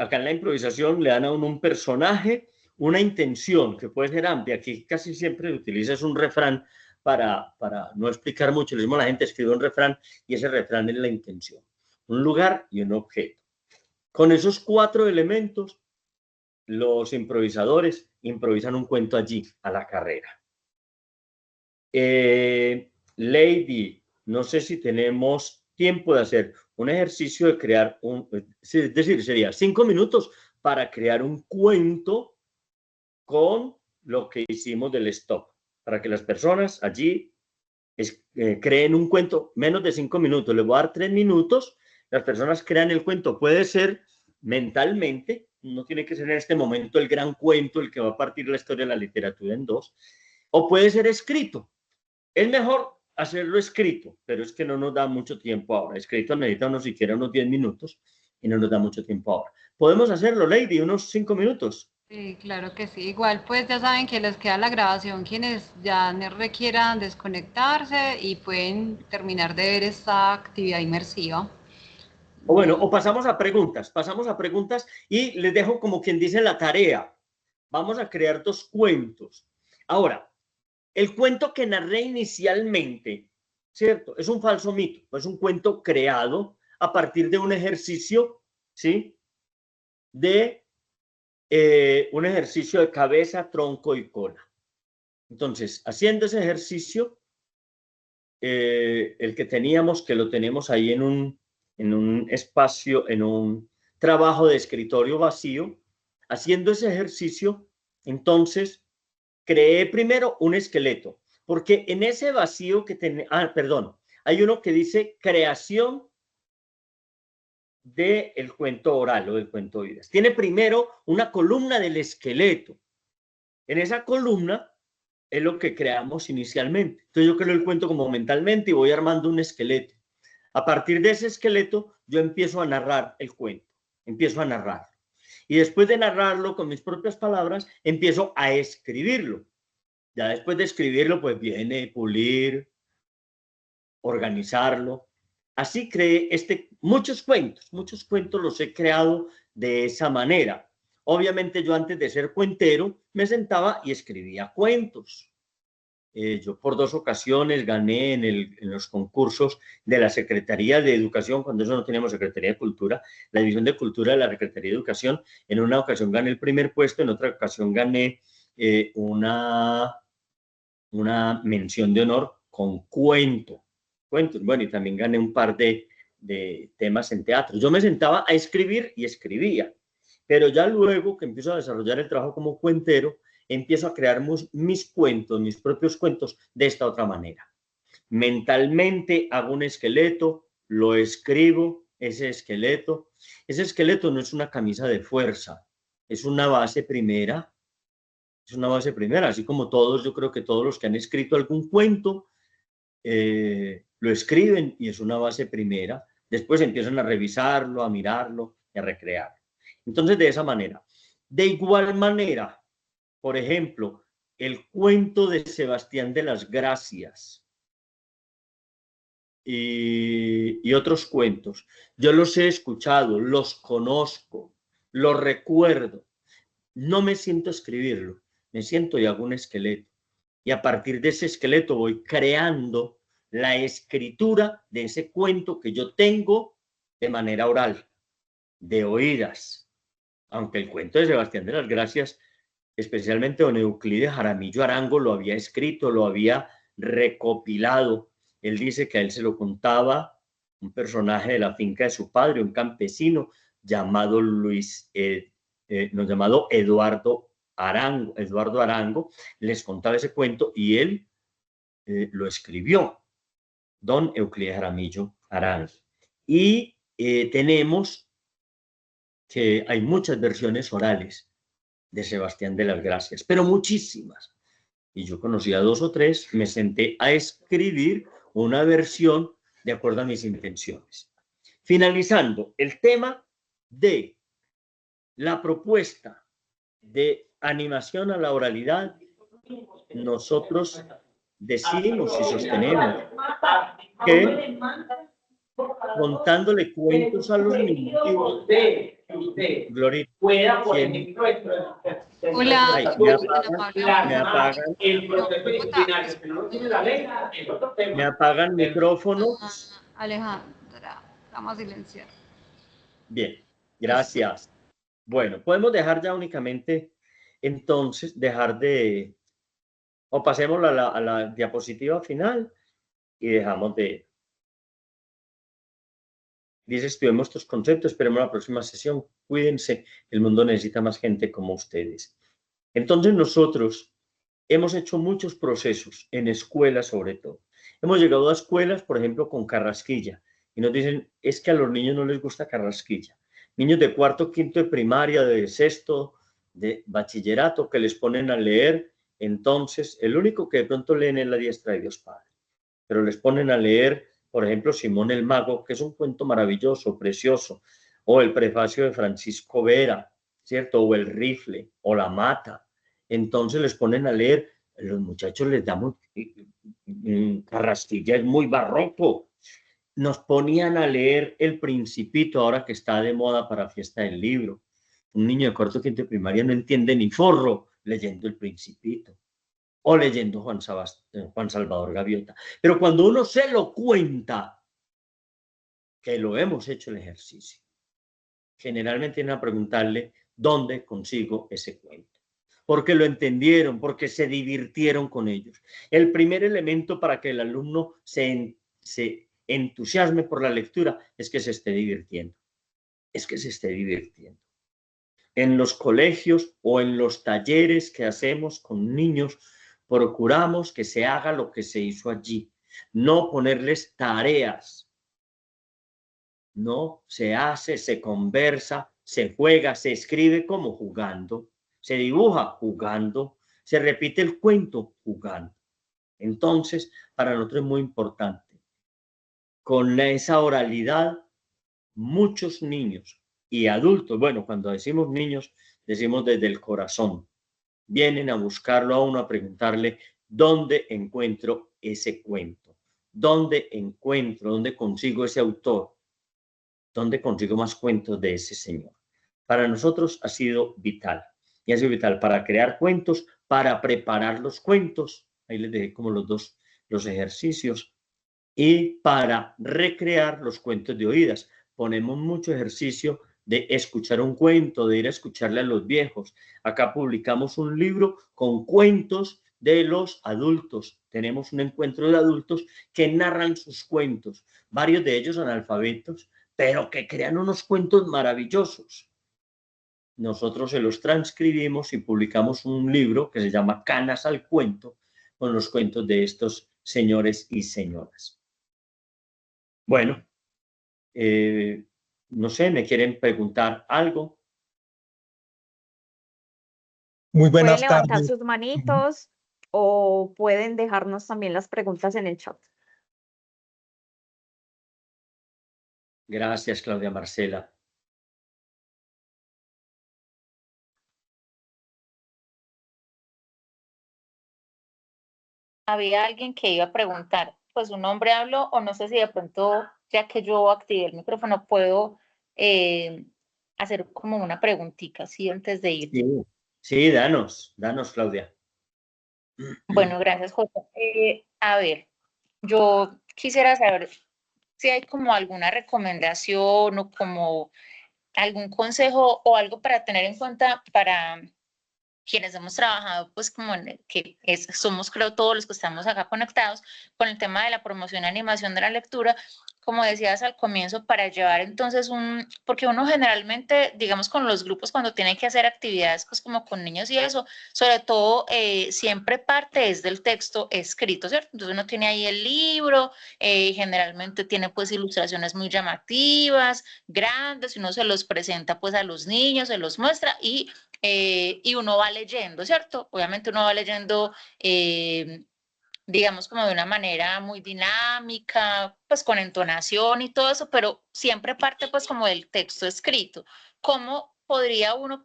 Acá en la improvisación le dan a uno un personaje, una intención que puede ser amplia. Aquí casi siempre utilizas un refrán para no explicar mucho. Le decimos a la gente, escribe un refrán y ese refrán es la intención. un lugar y un objeto. Con esos 4 elementos, los improvisadores improvisan un cuento allí, a la carrera. Lady, no sé si tenemos tiempo de hacer un ejercicio de crear es decir, sería 5 minutos para crear un cuento con lo que hicimos del stop, para que las personas allí creen un cuento, menos de 5 minutos. Les voy a dar 3 minutos, las personas crean el cuento. Puede ser mentalmente, no tiene que ser en este momento el gran cuento, el que va a partir la historia de la literatura en 2, o puede ser escrito. Es mejor hacerlo escrito, pero es que no nos da mucho tiempo ahora. Escrito necesita unos 10 minutos y no nos da mucho tiempo ahora. ¿Podemos hacerlo, Lady, unos 5 minutos? Sí, claro que sí. Igual pues ya saben que les queda la grabación quienes ya no requieran desconectarse y pueden terminar de ver esta actividad inmersiva. O bueno, o pasamos a preguntas y les dejo como quien dice la tarea. Vamos a crear 2 cuentos. Ahora, el cuento que narré inicialmente, ¿cierto? Es un falso mito, es un cuento creado a partir de un ejercicio, ¿sí? Un ejercicio de cabeza, tronco y cola. Entonces, haciendo ese ejercicio, el que teníamos, que lo tenemos ahí en un espacio, en un trabajo de escritorio vacío, haciendo ese ejercicio, entonces, creé primero un esqueleto, porque en ese vacío que hay uno que dice creación del cuento oral o del cuento de vidas. Tiene primero una columna del esqueleto. En esa columna es lo que creamos inicialmente. Entonces yo creo el cuento como mentalmente y voy armando un esqueleto. A partir de ese esqueleto yo empiezo a narrar el cuento, empiezo a narrarlo. Y después de narrarlo con mis propias palabras, empiezo a escribirlo. Ya después de escribirlo, pues viene pulir, organizarlo. Así creé muchos cuentos los he creado de esa manera. Obviamente yo antes de ser cuentero me sentaba y escribía cuentos. Yo por 2 ocasiones gané en los concursos de la Secretaría de Educación, cuando eso no teníamos Secretaría de Cultura, la División de Cultura de la Secretaría de Educación. En una ocasión gané el primer puesto, en otra ocasión gané una mención de honor con cuentos. Bueno, y también gané un par de temas en teatro. Yo me sentaba a escribir y escribía, pero ya luego que empiezo a desarrollar el trabajo como cuentero, empiezo a crear mis cuentos, mis propios cuentos de esta otra manera. Mentalmente hago un esqueleto, lo escribo, ese esqueleto no es una camisa de fuerza, es una base primera. Es una base primera, así como yo creo que todos los que han escrito algún cuento lo escriben y es una base primera. Después empiezan a revisarlo, a mirarlo y a recrearlo. Entonces, de esa manera. De igual manera, por ejemplo, el cuento de Sebastián de las Gracias y otros cuentos, yo los he escuchado, los conozco, los recuerdo. No me siento a escribirlo. Me siento y hago un esqueleto. Y a partir de ese esqueleto voy creando la escritura de ese cuento que yo tengo de manera oral, de oídas. Aunque el cuento de Sebastián de las Gracias, especialmente don Euclides Jaramillo Arango, lo había escrito, lo había recopilado. Él dice que a él se lo contaba un personaje de la finca de su padre, un campesino llamado llamado Eduardo Arango, les contaba ese cuento y él lo escribió, don Euclides Jaramillo Arango. Y tenemos que hay muchas versiones orales de Sebastián de las Gracias, pero muchísimas. Y yo conocía 2 o 3, me senté a escribir una versión de acuerdo a mis intenciones. Finalizando, el tema de la propuesta de animación a la oralidad, nosotros decimos y sostenemos que contándole cuentos a los niños, Glorita, Hola, me apagan micrófonos. Alejandra, Vamos a silenciar. Bien, gracias. Bueno, podemos dejar ya únicamente, entonces, o pasemos a la diapositiva final y dejamos de... Dice, estudiemos estos conceptos, esperemos la próxima sesión. Cuídense, el mundo necesita más gente como ustedes. Entonces nosotros hemos hecho muchos procesos, en escuelas sobre todo. Hemos llegado a escuelas, por ejemplo, con Carrasquilla, y nos dicen, es que a los niños no les gusta Carrasquilla. Niños de cuarto, quinto de primaria, de sexto, de bachillerato, que les ponen a leer. Entonces, el único que de pronto leen es La diestra de Dios Padre. Pero les ponen a leer, por ejemplo, Simón el Mago, que es un cuento maravilloso, precioso, o el prefacio de Francisco Vera, ¿cierto? O el Rifle, o La Mata. Entonces les ponen a leer, los muchachos les damos, Carrasquilla es muy barroco. Nos ponían a leer El Principito, ahora que está de moda para Fiesta del Libro. Un niño de cuarto quinto de primaria no entiende ni forro leyendo El Principito o leyendo Juan Salvador Gaviota. Pero cuando uno se lo cuenta, que lo hemos hecho el ejercicio, generalmente tienen a preguntarle dónde consigo ese cuento. Porque lo entendieron, porque se divirtieron con ellos. El primer elemento para que el alumno se entusiasme por la lectura es que se esté divirtiendo. Es que se esté divirtiendo. En los colegios o en los talleres que hacemos con niños, procuramos que se haga lo que se hizo allí. No ponerles tareas. No, se hace, se conversa, se juega, se escribe como jugando, se dibuja jugando, se repite el cuento jugando. Entonces, para nosotros es muy importante. Con esa oralidad, muchos niños y adultos, bueno, cuando decimos niños, decimos desde el corazón, vienen a buscarlo a uno, a preguntarle dónde encuentro ese cuento, dónde encuentro, dónde consigo ese autor, dónde consigo más cuentos de ese señor. Para nosotros ha sido vital, y ha sido vital para crear cuentos, para preparar los cuentos, ahí les dejé como los ejercicios, y para recrear los cuentos de oídas. Ponemos mucho ejercicio de escuchar un cuento, de ir a escucharle a los viejos. Acá publicamos un libro con cuentos de los adultos. Tenemos un encuentro de adultos que narran sus cuentos, varios de ellos analfabetos, pero que crean unos cuentos maravillosos. Nosotros se los transcribimos y publicamos un libro que se llama Canas al Cuento, con los cuentos de estos señores y señoras. Bueno, no sé, ¿me quieren preguntar algo? Muy Pueden buenas levantar tardes. sus manitos o pueden dejarnos también las preguntas en el chat. Gracias, Claudia Marcela. Había alguien que iba a preguntar, pues un hombre habló, o no sé si de pronto, ya que yo activé el micrófono, puedo hacer como una preguntita, ¿sí? Antes de ir. Sí, danos, Claudia. Bueno, gracias, Jota. A ver, yo quisiera saber si hay como alguna recomendación o como algún consejo o algo para tener en cuenta para quienes hemos trabajado, pues como somos creo todos los que estamos acá conectados con el tema de la promoción y animación de la lectura, como decías al comienzo, para llevar entonces porque uno generalmente, digamos con los grupos cuando tiene que hacer actividades pues como con niños y eso, sobre todo siempre parte es del texto escrito, ¿cierto? Entonces uno tiene ahí el libro, generalmente tiene pues ilustraciones muy llamativas, grandes, y uno se los presenta pues a los niños, se los muestra y uno va leyendo, ¿cierto? Obviamente uno va leyendo, digamos, como de una manera muy dinámica, pues con entonación y todo eso, pero siempre parte pues como del texto escrito. ¿Cómo podría uno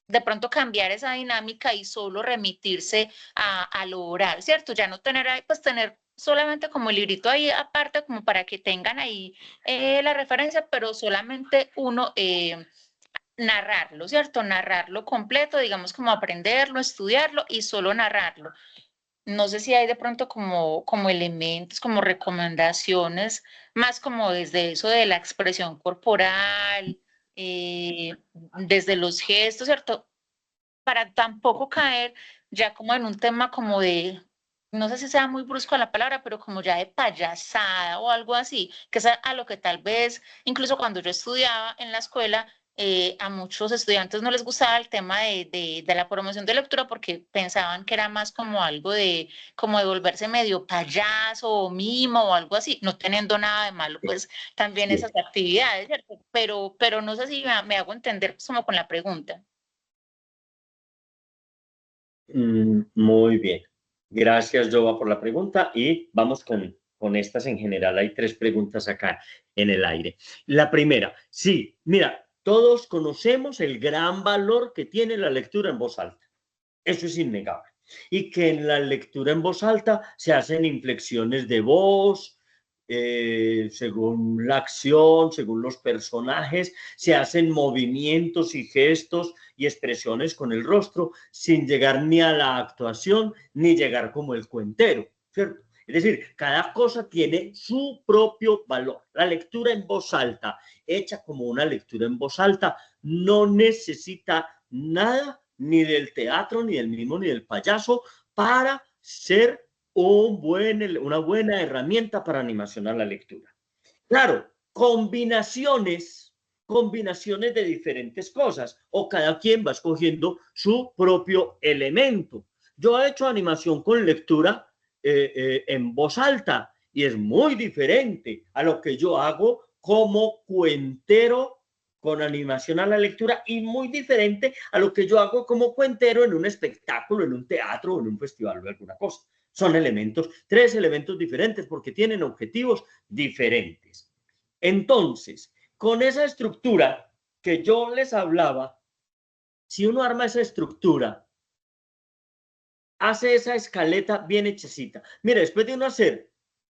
de pronto cambiar esa dinámica y solo remitirse a lo oral, ¿cierto? Ya no tener ahí, pues tener solamente como el librito ahí aparte, como para que tengan ahí la referencia, pero solamente uno... narrarlo, ¿cierto? Narrarlo completo, digamos como aprenderlo, estudiarlo y solo narrarlo. no sé si hay de pronto como elementos, como recomendaciones, más como desde eso de la expresión corporal, desde los gestos, ¿cierto? Para tampoco caer ya como en un tema como de, no sé si sea muy brusco la palabra, pero como ya de payasada o algo así, que es a lo que tal vez, incluso cuando yo estudiaba en la escuela, a muchos estudiantes no les gustaba el tema de la promoción de lectura porque pensaban que era más como algo de, como de volverse medio payaso o mimo o algo así, no teniendo nada de malo, pues también esas actividades, ¿cierto? Pero no sé si me hago entender pues, como con la pregunta. Muy bien. Gracias, Jova, por la pregunta y vamos con estas en general. Hay 3 preguntas acá en el aire. La primera, sí, mira, todos conocemos el gran valor que tiene la lectura en voz alta. Eso es innegable. Y que en la lectura en voz alta se hacen inflexiones de voz, según la acción, según los personajes, se hacen movimientos y gestos y expresiones con el rostro sin llegar ni a la actuación ni llegar como el cuentero, ¿cierto? Es decir, cada cosa tiene su propio valor. La lectura en voz alta, hecha como una lectura en voz alta, no necesita nada ni del teatro, ni del mimo, ni del payaso para ser una buena herramienta para animación a la lectura. Claro, combinaciones de diferentes cosas o cada quien va escogiendo su propio elemento. Yo he hecho animación con lectura en voz alta y es muy diferente a lo que yo hago como cuentero con animación a la lectura y muy diferente a lo que yo hago como cuentero en un espectáculo, en un teatro o en un festival o alguna cosa. Son elementos, 3 elementos diferentes porque tienen objetivos diferentes. Entonces, con esa estructura que yo les hablaba, si uno arma esa estructura, hace esa escaleta bien hechecita. Mira, después de uno hacer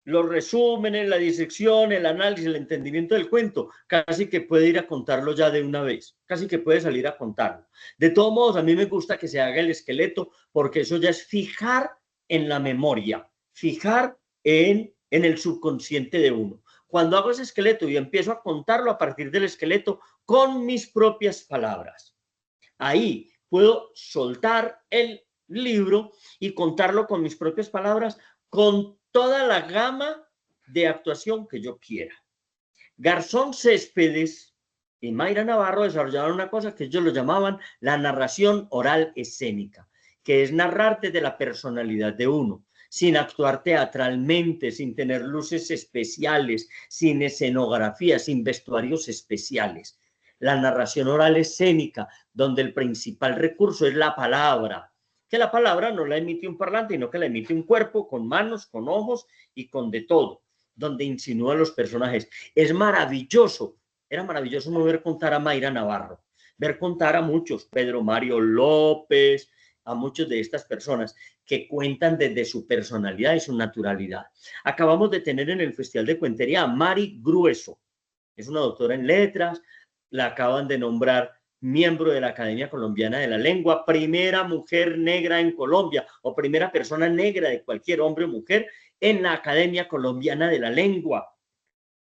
los resúmenes, la disección, el análisis, el entendimiento del cuento, casi que puede ir a contarlo ya de una vez, casi que puede salir a contarlo. De todos modos, a mí me gusta que se haga el esqueleto porque eso ya es fijar en la memoria, fijar en el subconsciente de uno. Cuando hago ese esqueleto y empiezo a contarlo a partir del esqueleto con mis propias palabras, ahí puedo soltar el libro y contarlo con mis propias palabras, con toda la gama de actuación que yo quiera. Garzón Céspedes y Mayra Navarro desarrollaron una cosa que ellos lo llamaban la narración oral escénica, que es narrar desde la personalidad de uno, sin actuar teatralmente, sin tener luces especiales, sin escenografía, sin vestuarios especiales. La narración oral escénica, donde el principal recurso es la palabra, que la palabra no la emite un parlante, sino que la emite un cuerpo con manos, con ojos y con de todo, donde insinúa los personajes. Es maravilloso, era maravilloso no ver contar a Mayra Navarro, ver contar a muchos, Pedro Mario López, a muchos de estas personas que cuentan desde su personalidad y su naturalidad. Acabamos de tener en el Festival de Cuentería a Mari Grueso, es una doctora en letras, la acaban de nombrar miembro de la Academia Colombiana de la Lengua, primera mujer negra en Colombia o primera persona negra de cualquier hombre o mujer en la Academia Colombiana de la Lengua.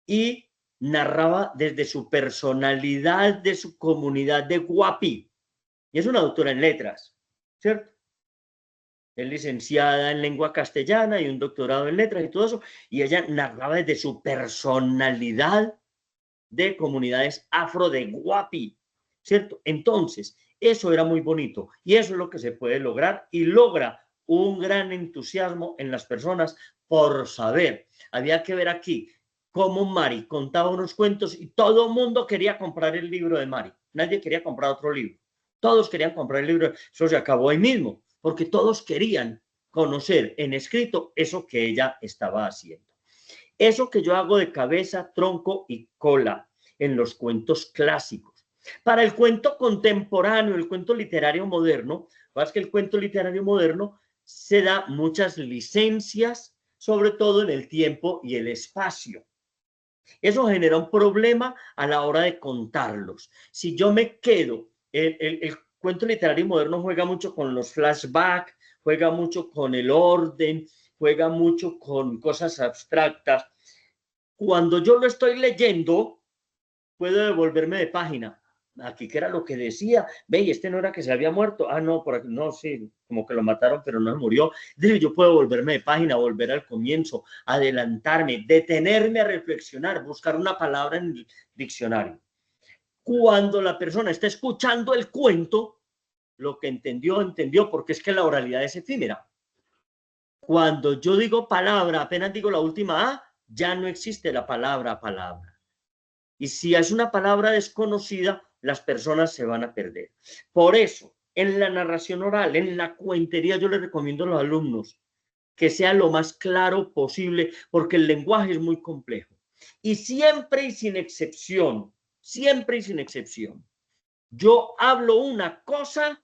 Y narraba desde su personalidad de su comunidad de Guapi. Y es una doctora en letras, ¿cierto? Es licenciada en lengua castellana y un doctorado en letras y todo eso. Y ella narraba desde su personalidad de comunidades afro de Guapi, ¿cierto? Entonces, eso era muy bonito y eso es lo que se puede lograr y logra un gran entusiasmo en las personas por saber. Había que ver aquí cómo Mari contaba unos cuentos y todo el mundo quería comprar el libro de Mari. Nadie quería comprar otro libro. Todos querían comprar el libro. Eso se acabó ahí mismo, porque todos querían conocer en escrito eso que ella estaba haciendo. Eso que yo hago de cabeza, tronco y cola en los cuentos clásicos. Para el cuento contemporáneo, el cuento literario moderno, es que el cuento literario moderno se da muchas licencias, sobre todo en el tiempo y el espacio. Eso genera un problema a la hora de contarlos. Si yo me quedo, el cuento literario moderno juega mucho con los flashbacks, juega mucho con el orden, juega mucho con cosas abstractas. Cuando yo lo estoy leyendo, puedo devolverme de página. Aquí que era lo que decía, ve, y este no era que se había muerto, ah, no, por aquí, no, sí, como que lo mataron, pero no se murió. Yo puedo volverme de página, volver al comienzo, adelantarme, detenerme a reflexionar, buscar una palabra en el diccionario. Cuando la persona está escuchando el cuento, lo que entendió, entendió, porque es que la oralidad es efímera. Cuando yo digo palabra, apenas digo la última A, ya no existe la palabra palabra. Y si es una palabra desconocida, las personas se van a perder. Por eso, en la narración oral, en la cuentería, yo les recomiendo a los alumnos que sea lo más claro posible, porque el lenguaje es muy complejo. Y siempre y sin excepción, yo hablo una cosa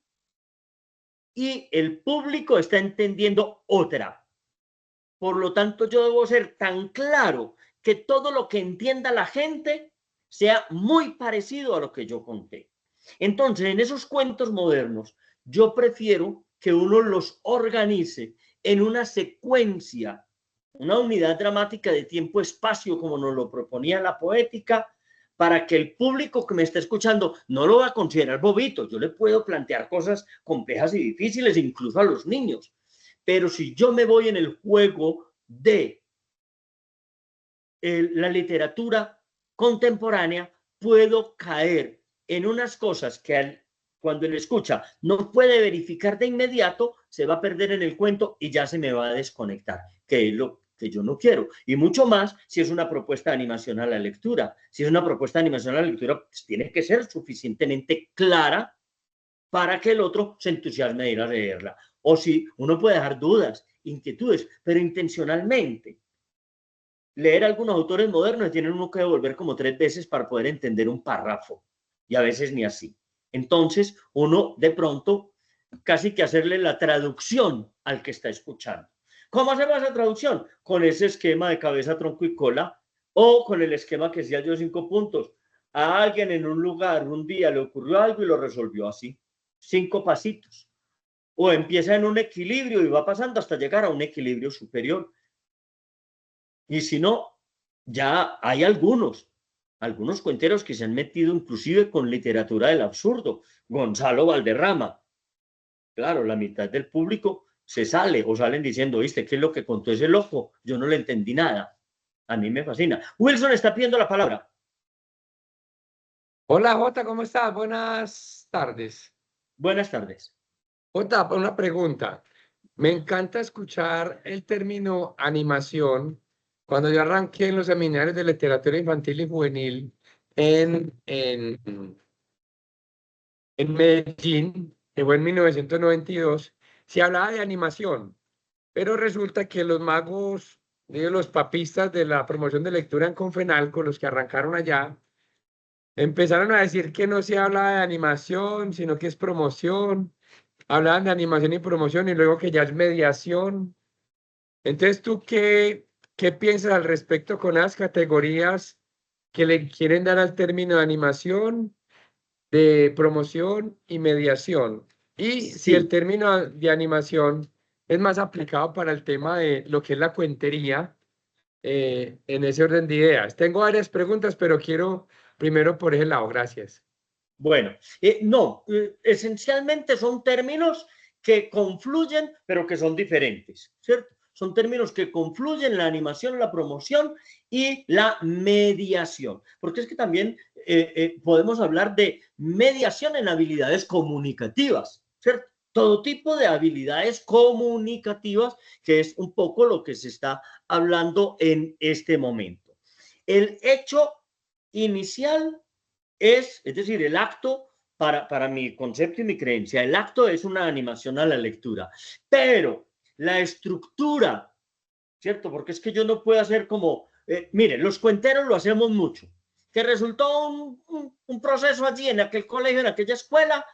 y el público está entendiendo otra. Por lo tanto, yo debo ser tan claro que todo lo que entienda la gente sea muy parecido a lo que yo conté. Entonces, en esos cuentos modernos, yo prefiero que uno los organice en una secuencia, una unidad dramática de tiempo-espacio, como nos lo proponía la poética, para que el público que me está escuchando no lo va a considerar bobito. Yo le puedo plantear cosas complejas y difíciles, incluso a los niños. Pero si yo me voy en el juego de la literatura contemporánea, puedo caer en unas cosas que cuando él escucha no puede verificar de inmediato, se va a perder en el cuento y ya se me va a desconectar, que es lo que yo no quiero. Y mucho más si es una propuesta de animación a la lectura. Si es una propuesta de animación a la lectura, pues tiene que ser suficientemente clara para que el otro se entusiasme de ir a leerla. O si uno puede dejar dudas, inquietudes, pero intencionalmente. Leer algunos autores modernos tienen uno que devolver como 3 veces para poder entender un párrafo, y a veces ni así. Entonces, uno de pronto casi que hacerle la traducción al que está escuchando. ¿Cómo hacemos esa traducción? Con ese esquema de cabeza, tronco y cola, o con el esquema que decía yo 5 puntos. A alguien en un lugar, un día le ocurrió algo y lo resolvió así. 5 pasitos. O empieza en un equilibrio y va pasando hasta llegar a un equilibrio superior. Y si no, ya hay algunos cuenteros que se han metido inclusive con literatura del absurdo. Gonzalo Valderrama. Claro, la mitad del público se sale o salen diciendo, ¿viste qué es lo que contó ese loco? Yo no le entendí nada. A mí me fascina. Wilson está pidiendo la palabra. Hola Jota, ¿cómo estás? Buenas tardes. Buenas tardes. Jota, una pregunta. Me encanta escuchar el término animación. Cuando yo arranqué en los seminarios de literatura infantil y juvenil en Medellín, que fue en 1992, se hablaba de animación, pero resulta que los magos, los papistas de la promoción de lectura en Confenalco, los que arrancaron allá, empezaron a decir que no se habla de animación, sino que es promoción. Hablaban de animación y promoción y luego que ya es mediación. Entonces, ¿tú qué piensas al respecto con las categorías que le quieren dar al término de animación, de promoción y mediación? Y si el término de animación es más aplicado para el tema de lo que es la cuentería, en ese orden de ideas. Tengo varias preguntas, pero quiero primero por ese lado. Gracias. Bueno, no, esencialmente son términos que confluyen, pero que son diferentes, ¿cierto? Son términos que confluyen la animación, la promoción y la mediación. Porque es que también podemos hablar de mediación en habilidades comunicativas, ¿cierto? Todo tipo de habilidades comunicativas, que es un poco lo que se está hablando en este momento. El hecho inicial es decir, el acto, para mi concepto y mi creencia, el acto es una animación a la lectura, pero la estructura, ¿cierto? Porque es que yo no puedo hacer como, mire, los cuenteros lo hacemos mucho, que resultó un proceso allí en aquel colegio, en aquella escuela,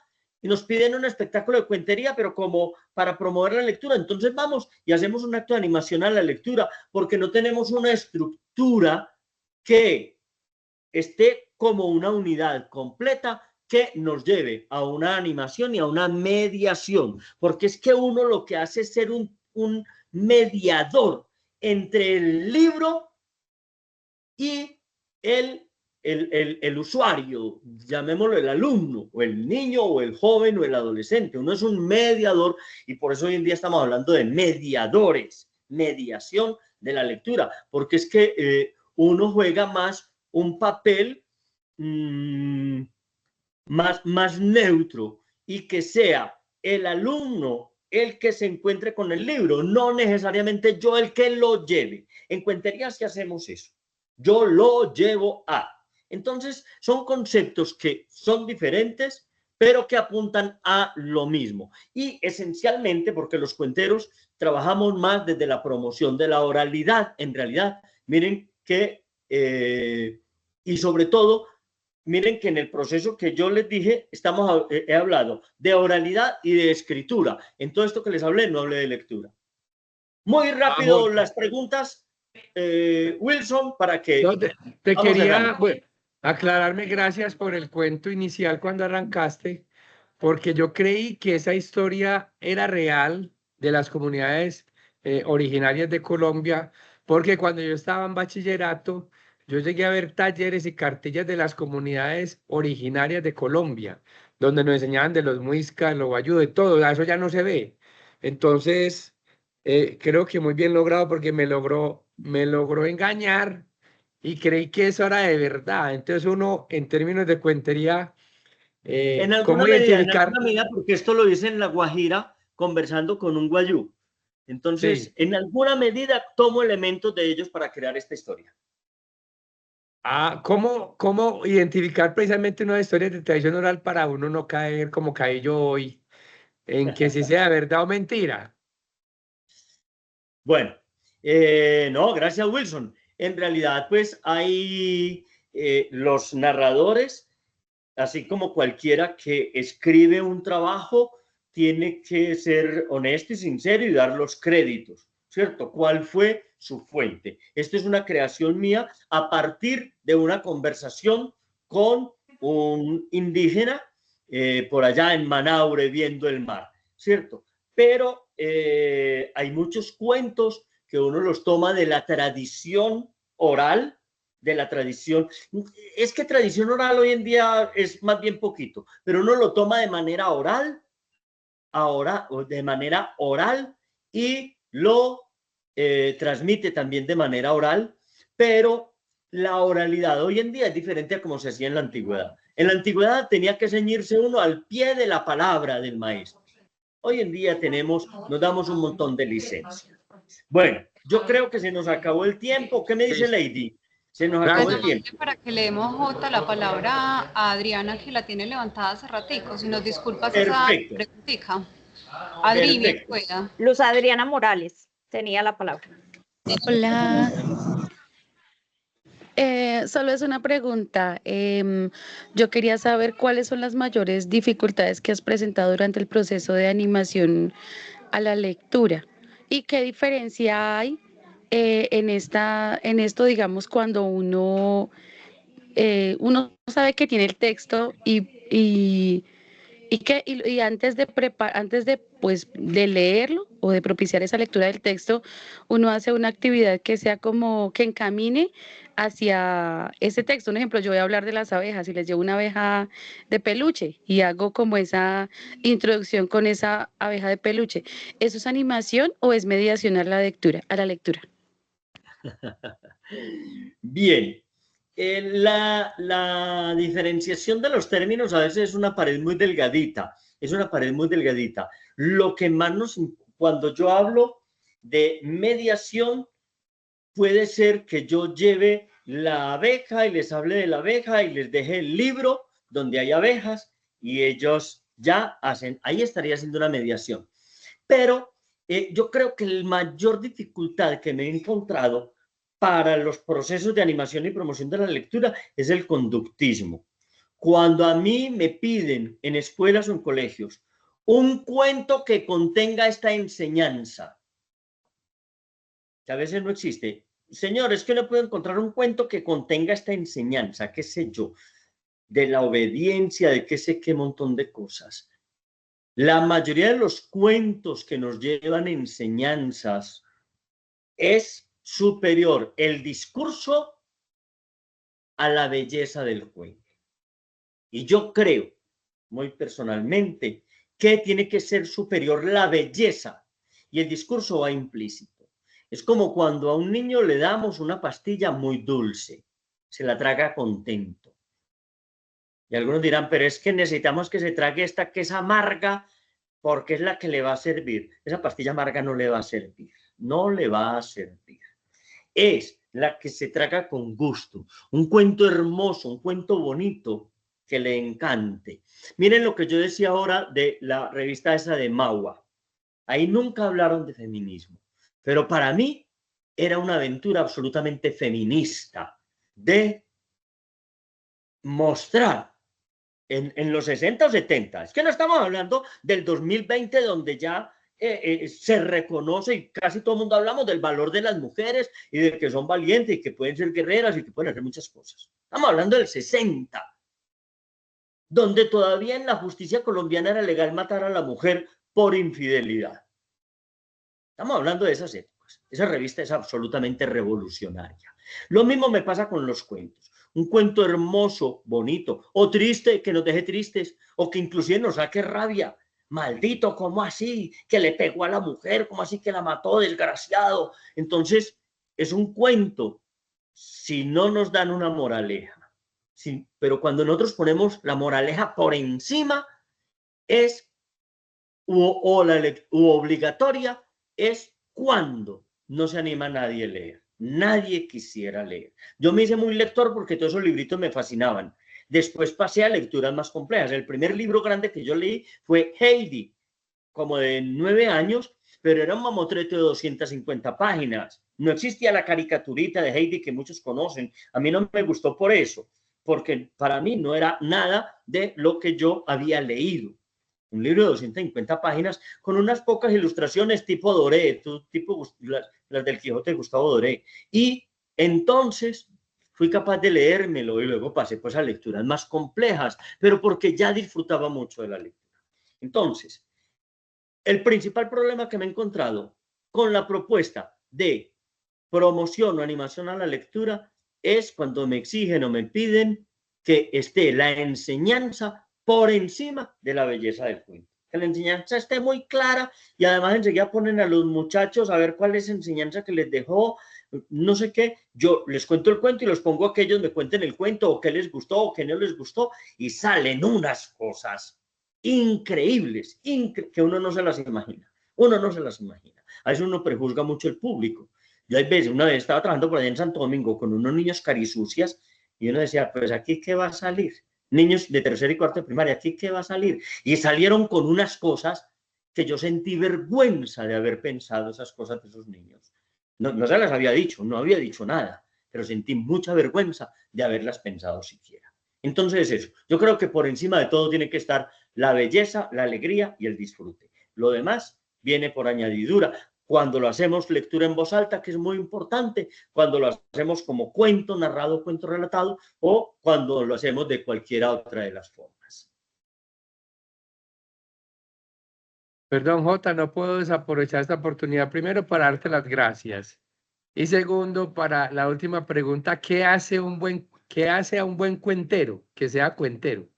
y nos piden un espectáculo de cuentería, pero como para promover la lectura. Entonces vamos y hacemos un acto de animación a la lectura, porque no tenemos una estructura que esté como una unidad completa que nos lleve a una animación y a una mediación, porque es que uno lo que hace es ser un mediador entre el libro y el usuario, llamémoslo el alumno, o el niño, o el joven, o el adolescente. Uno es un mediador y por eso hoy en día estamos hablando de mediadores, mediación de la lectura, porque es que uno juega más un papel más neutro y que sea el alumno el que se encuentre con el libro, no necesariamente yo el que lo lleve. En Cuenterías que hacemos eso. Yo lo llevo a. Entonces, son conceptos que son diferentes, pero que apuntan a lo mismo. Y esencialmente, porque los cuenteros trabajamos más desde la promoción de la oralidad, en realidad, miren que, y sobre todo, miren que en el proceso que yo les dije, he hablado de oralidad y de escritura. En todo esto que les hablé, no hablé de lectura. Muy rápido las preguntas, Wilson, para que... No, te quería aclararme, gracias por el cuento inicial cuando arrancaste, porque yo creí que esa historia era real de las comunidades originarias de Colombia, porque cuando yo estaba en bachillerato, yo llegué a ver talleres y cartillas de las comunidades originarias de Colombia, donde nos enseñaban de los muiscas, los guayú, de todo, eso ya no se ve. Entonces, creo que muy bien logrado porque me logró engañar y creí que eso era de verdad. Entonces uno, en términos de cuentería, ¿cómo identificar? En alguna medida, porque esto lo dice en La Guajira, conversando con un guayú. Entonces, Sí. en alguna medida tomo elementos de ellos para crear esta historia. ¿Cómo identificar precisamente una historia de tradición oral para uno no caer como caí yo hoy, en que si sea verdad o mentira? Bueno, no, gracias, Wilson. En realidad, pues hay los narradores, así como cualquiera que escribe un trabajo, tiene que ser honesto y sincero y dar los créditos, ¿cierto? ¿Cuál fue su fuente? Esto es una creación mía a partir de una conversación con un indígena por allá en Manaure viendo el mar, ¿cierto? Pero hay muchos cuentos que uno los toma de la tradición oral, de la tradición. Es que tradición oral hoy en día es más bien poquito, pero uno lo toma de manera oral, ahora de manera oral y lo transmite también de manera oral, pero la oralidad hoy en día es diferente a como se hacía en la antigüedad. En la antigüedad tenía que ceñirse uno al pie de la palabra del maestro. Hoy en día nos damos un montón de licencias. Bueno, yo creo que se nos acabó el tiempo. ¿Qué me dice Lady? Se nos acabó el tiempo. Para que le demos, Jota, la palabra a Adriana, que la tiene levantada hace ratico. Si nos disculpas esa preguntita. Adri, bien pueda. Luz Adriana Morales tenía la palabra. Hola. Solo es una pregunta. Yo quería saber cuáles son las mayores dificultades que has presentado durante el proceso de animación a la lectura y qué diferencia hay en esto, digamos, cuando uno sabe que tiene el texto y antes de leerlo o de propiciar esa lectura del texto, uno hace una actividad que sea como que encamine hacia ese texto. Un ejemplo, yo voy a hablar de las abejas y les llevo una abeja de peluche y hago como esa introducción con esa abeja de peluche. ¿Eso es animación o es mediación a la lectura? Bien. La diferenciación de los términos a veces es una pared muy delgadita, Lo que más cuando yo hablo de mediación, puede ser que yo lleve la abeja y les hable de la abeja y les deje el libro donde hay abejas y ellos ya hacen, ahí estaría haciendo una mediación. Pero yo creo que la mayor dificultad que me he encontrado para los procesos de animación y promoción de la lectura es el conductismo. Cuando a mí me piden en escuelas o en colegios un cuento que contenga esta enseñanza, que a veces no existe. Señor, es que no puedo encontrar un cuento que contenga esta enseñanza, qué sé yo. de la obediencia, de qué sé qué montón de cosas. La mayoría de los cuentos que nos llevan enseñanzas es superior el discurso a la belleza del cuento. Y yo creo, muy personalmente, que tiene que ser superior la belleza y el discurso va implícito. Es como cuando a un niño le damos una pastilla muy dulce, se la traga contento. Y algunos dirán, pero es que necesitamos que se trague esta que es amarga porque es la que le va a servir. Esa pastilla amarga no le va a servir, no le va a servir. Es la que se traga con gusto, un cuento hermoso, un cuento bonito que le encante. Miren lo que yo decía ahora de la revista esa de Mawa. Ahí nunca hablaron de feminismo, pero para mí era una aventura absolutamente feminista de mostrar en los 60 o 70, es que no estamos hablando del 2020 donde ya se reconoce y casi todo el mundo hablamos del valor de las mujeres y de que son valientes y que pueden ser guerreras y que pueden hacer muchas cosas. Estamos hablando del 60, donde todavía en la justicia colombiana era legal matar a la mujer por infidelidad. Estamos hablando de esas épocas. Esa revista es absolutamente revolucionaria. Lo mismo me pasa con los cuentos. Un cuento hermoso, bonito, o triste, que nos deje tristes, o que inclusive nos saque rabia. Maldito, ¿cómo así? Que le pegó a la mujer, ¿cómo así que la mató, desgraciado? Entonces, es un cuento si no nos dan una moraleja. Sí, pero cuando nosotros ponemos la moraleja por encima, es obligatoria, es cuando no se anima a nadie a leer. Nadie quisiera leer. Yo me hice muy lector porque todos esos libritos me fascinaban. Después pasé a lecturas más complejas. El primer libro grande que yo leí fue Heidi, como de 9 años, pero era un mamotreto de 250 páginas. No existía la caricaturita de Heidi que muchos conocen. A mí no me gustó por eso, porque para mí no era nada de lo que yo había leído. Un libro de 250 páginas con unas pocas ilustraciones tipo Doré, tipo las del Quijote de Gustavo Doré. Y entonces fui capaz de leérmelo y luego pasé pues a lecturas más complejas, pero porque ya disfrutaba mucho de la lectura. Entonces, el principal problema que me he encontrado con la propuesta de promoción o animación a la lectura es cuando me exigen o me piden que esté la enseñanza por encima de la belleza del cuento. Que la enseñanza esté muy clara y además enseguida ponen a los muchachos a ver cuál es la enseñanza que les dejó, no sé qué. Yo les cuento el cuento y los pongo a que ellos me cuenten el cuento o qué les gustó o qué no les gustó y salen unas cosas increíbles, que uno no se las imagina. Uno no se las imagina. A veces uno prejuzga mucho el público. Yo hay veces, una vez estaba trabajando por allá en Santo Domingo con unos niños carisucias y uno decía, pues aquí ¿qué va a salir? Niños de tercera y cuarta de primaria, ¿aquí qué va a salir? Y salieron con unas cosas que yo sentí vergüenza de haber pensado esas cosas de esos niños. No se las había dicho, no había dicho nada, pero sentí mucha vergüenza de haberlas pensado siquiera. Entonces eso, yo creo que por encima de todo tiene que estar la belleza, la alegría y el disfrute. Lo demás viene por añadidura. Cuando lo hacemos lectura en voz alta, que es muy importante, cuando lo hacemos como cuento narrado, cuento relatado, o cuando lo hacemos de cualquiera otra de las formas. Perdón, Jota, no puedo desaprovechar esta oportunidad. Primero, para darte las gracias. Y segundo, para la última pregunta, ¿qué hace a un buen cuentero? Que sea cuentero.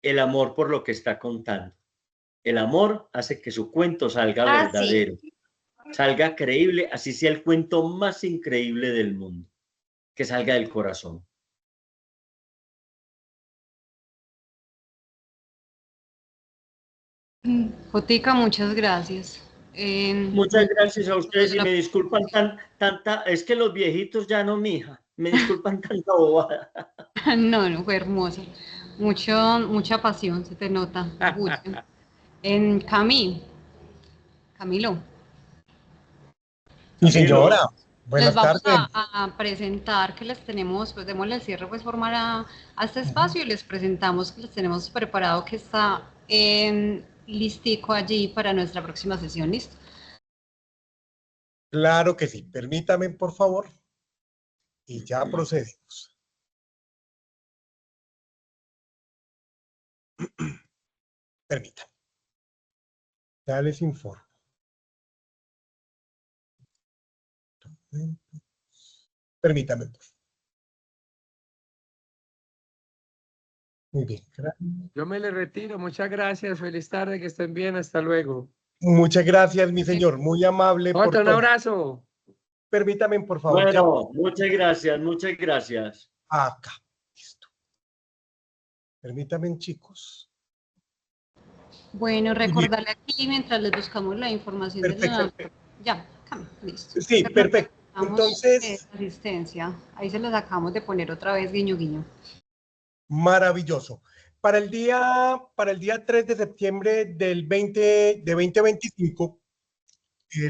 El amor por lo que está contando. El amor hace que su cuento salga verdadero, sí. salga creíble, así sea el cuento más increíble del mundo, que salga del corazón. Jotica, muchas gracias. Muchas gracias a ustedes y me disculpan es que los viejitos ya no, mija, me disculpan tanta bobada. No, fue hermoso. Mucha pasión, se te nota. Mucho. Camilo. Sí, señora. Buenas Les vamos tardes. a presentar que les tenemos, pues démosle el cierre pues formal a este espacio y les presentamos que les tenemos preparado que está listico allí para nuestra próxima sesión. ¿Listo? Claro que sí. Permítame, por favor. Y ya procedemos. Permítanme. Ya les informo. Permítame. Muy bien. Yo me le retiro. Muchas gracias. Feliz tarde. Que estén bien. Hasta luego. Muchas gracias, mi señor. Muy amable por Otro, un todo. abrazo. Permítame, por favor. Bueno, muchas gracias, muchas gracias. Acá. Listo. Permítame, chicos. Bueno, recordarle aquí mientras les buscamos la información de la... Perfecto. Ya, acá, listo. Sí, perfecto. Entonces, Asistencia. Ahí se los acabamos de poner otra vez, guiño, guiño. maravilloso. Para el día 3 de septiembre del 2025,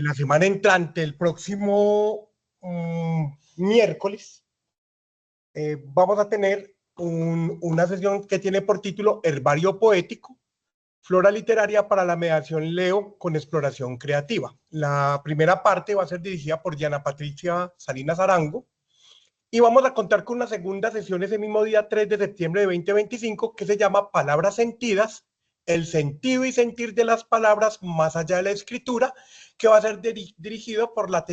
la semana entrante, el próximo miércoles, vamos a tener una sesión que tiene por título Herbario Poético, Flora Literaria para la Mediación Leo con Exploración Creativa. La primera parte va a ser dirigida por Diana Patricia Salinas Arango y vamos a contar con una segunda sesión ese mismo día 3 de septiembre de 2025 que se llama Palabras Sentidas, el sentido y sentir de las palabras más allá de la escritura, que va a ser dirigido por la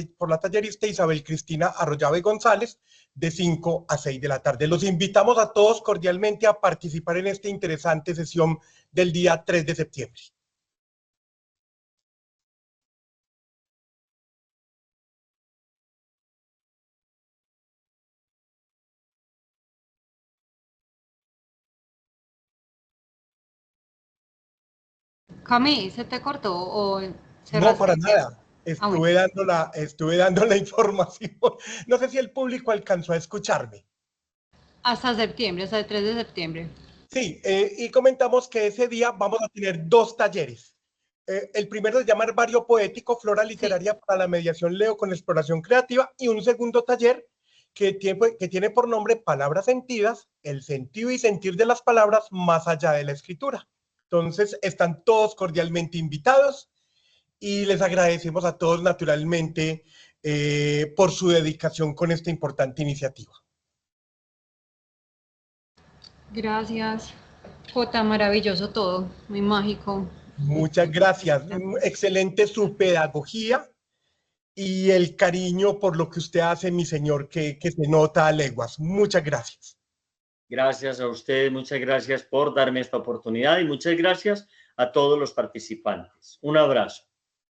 tallerista Isabel Cristina Arroyave González de 5 a 6 de la tarde. Los invitamos a todos cordialmente a participar en esta interesante sesión del día 3 de septiembre. Cami, ¿se te cortó o No, cerraste? para nada. Bueno. Estuve dando la información. No sé si el público alcanzó a escucharme. Hasta septiembre, hasta el 3 de septiembre. Sí, y comentamos que ese día vamos a tener 2 talleres. El primero se llama Herbario Poético, Flora Literaria para la Mediación Leo con Exploración Creativa, y un segundo taller que tiene por nombre Palabras Sentidas, el sentido y sentir de las palabras más allá de la escritura. Entonces, están todos cordialmente invitados y les agradecemos a todos naturalmente por su dedicación con esta importante iniciativa. Gracias. Jota, maravilloso todo, muy mágico. Muchas gracias. Excelente su pedagogía y el cariño por lo que usted hace, mi señor, que se nota a leguas. Muchas gracias. Gracias a usted, muchas gracias por darme esta oportunidad y muchas gracias a todos los participantes. Un abrazo.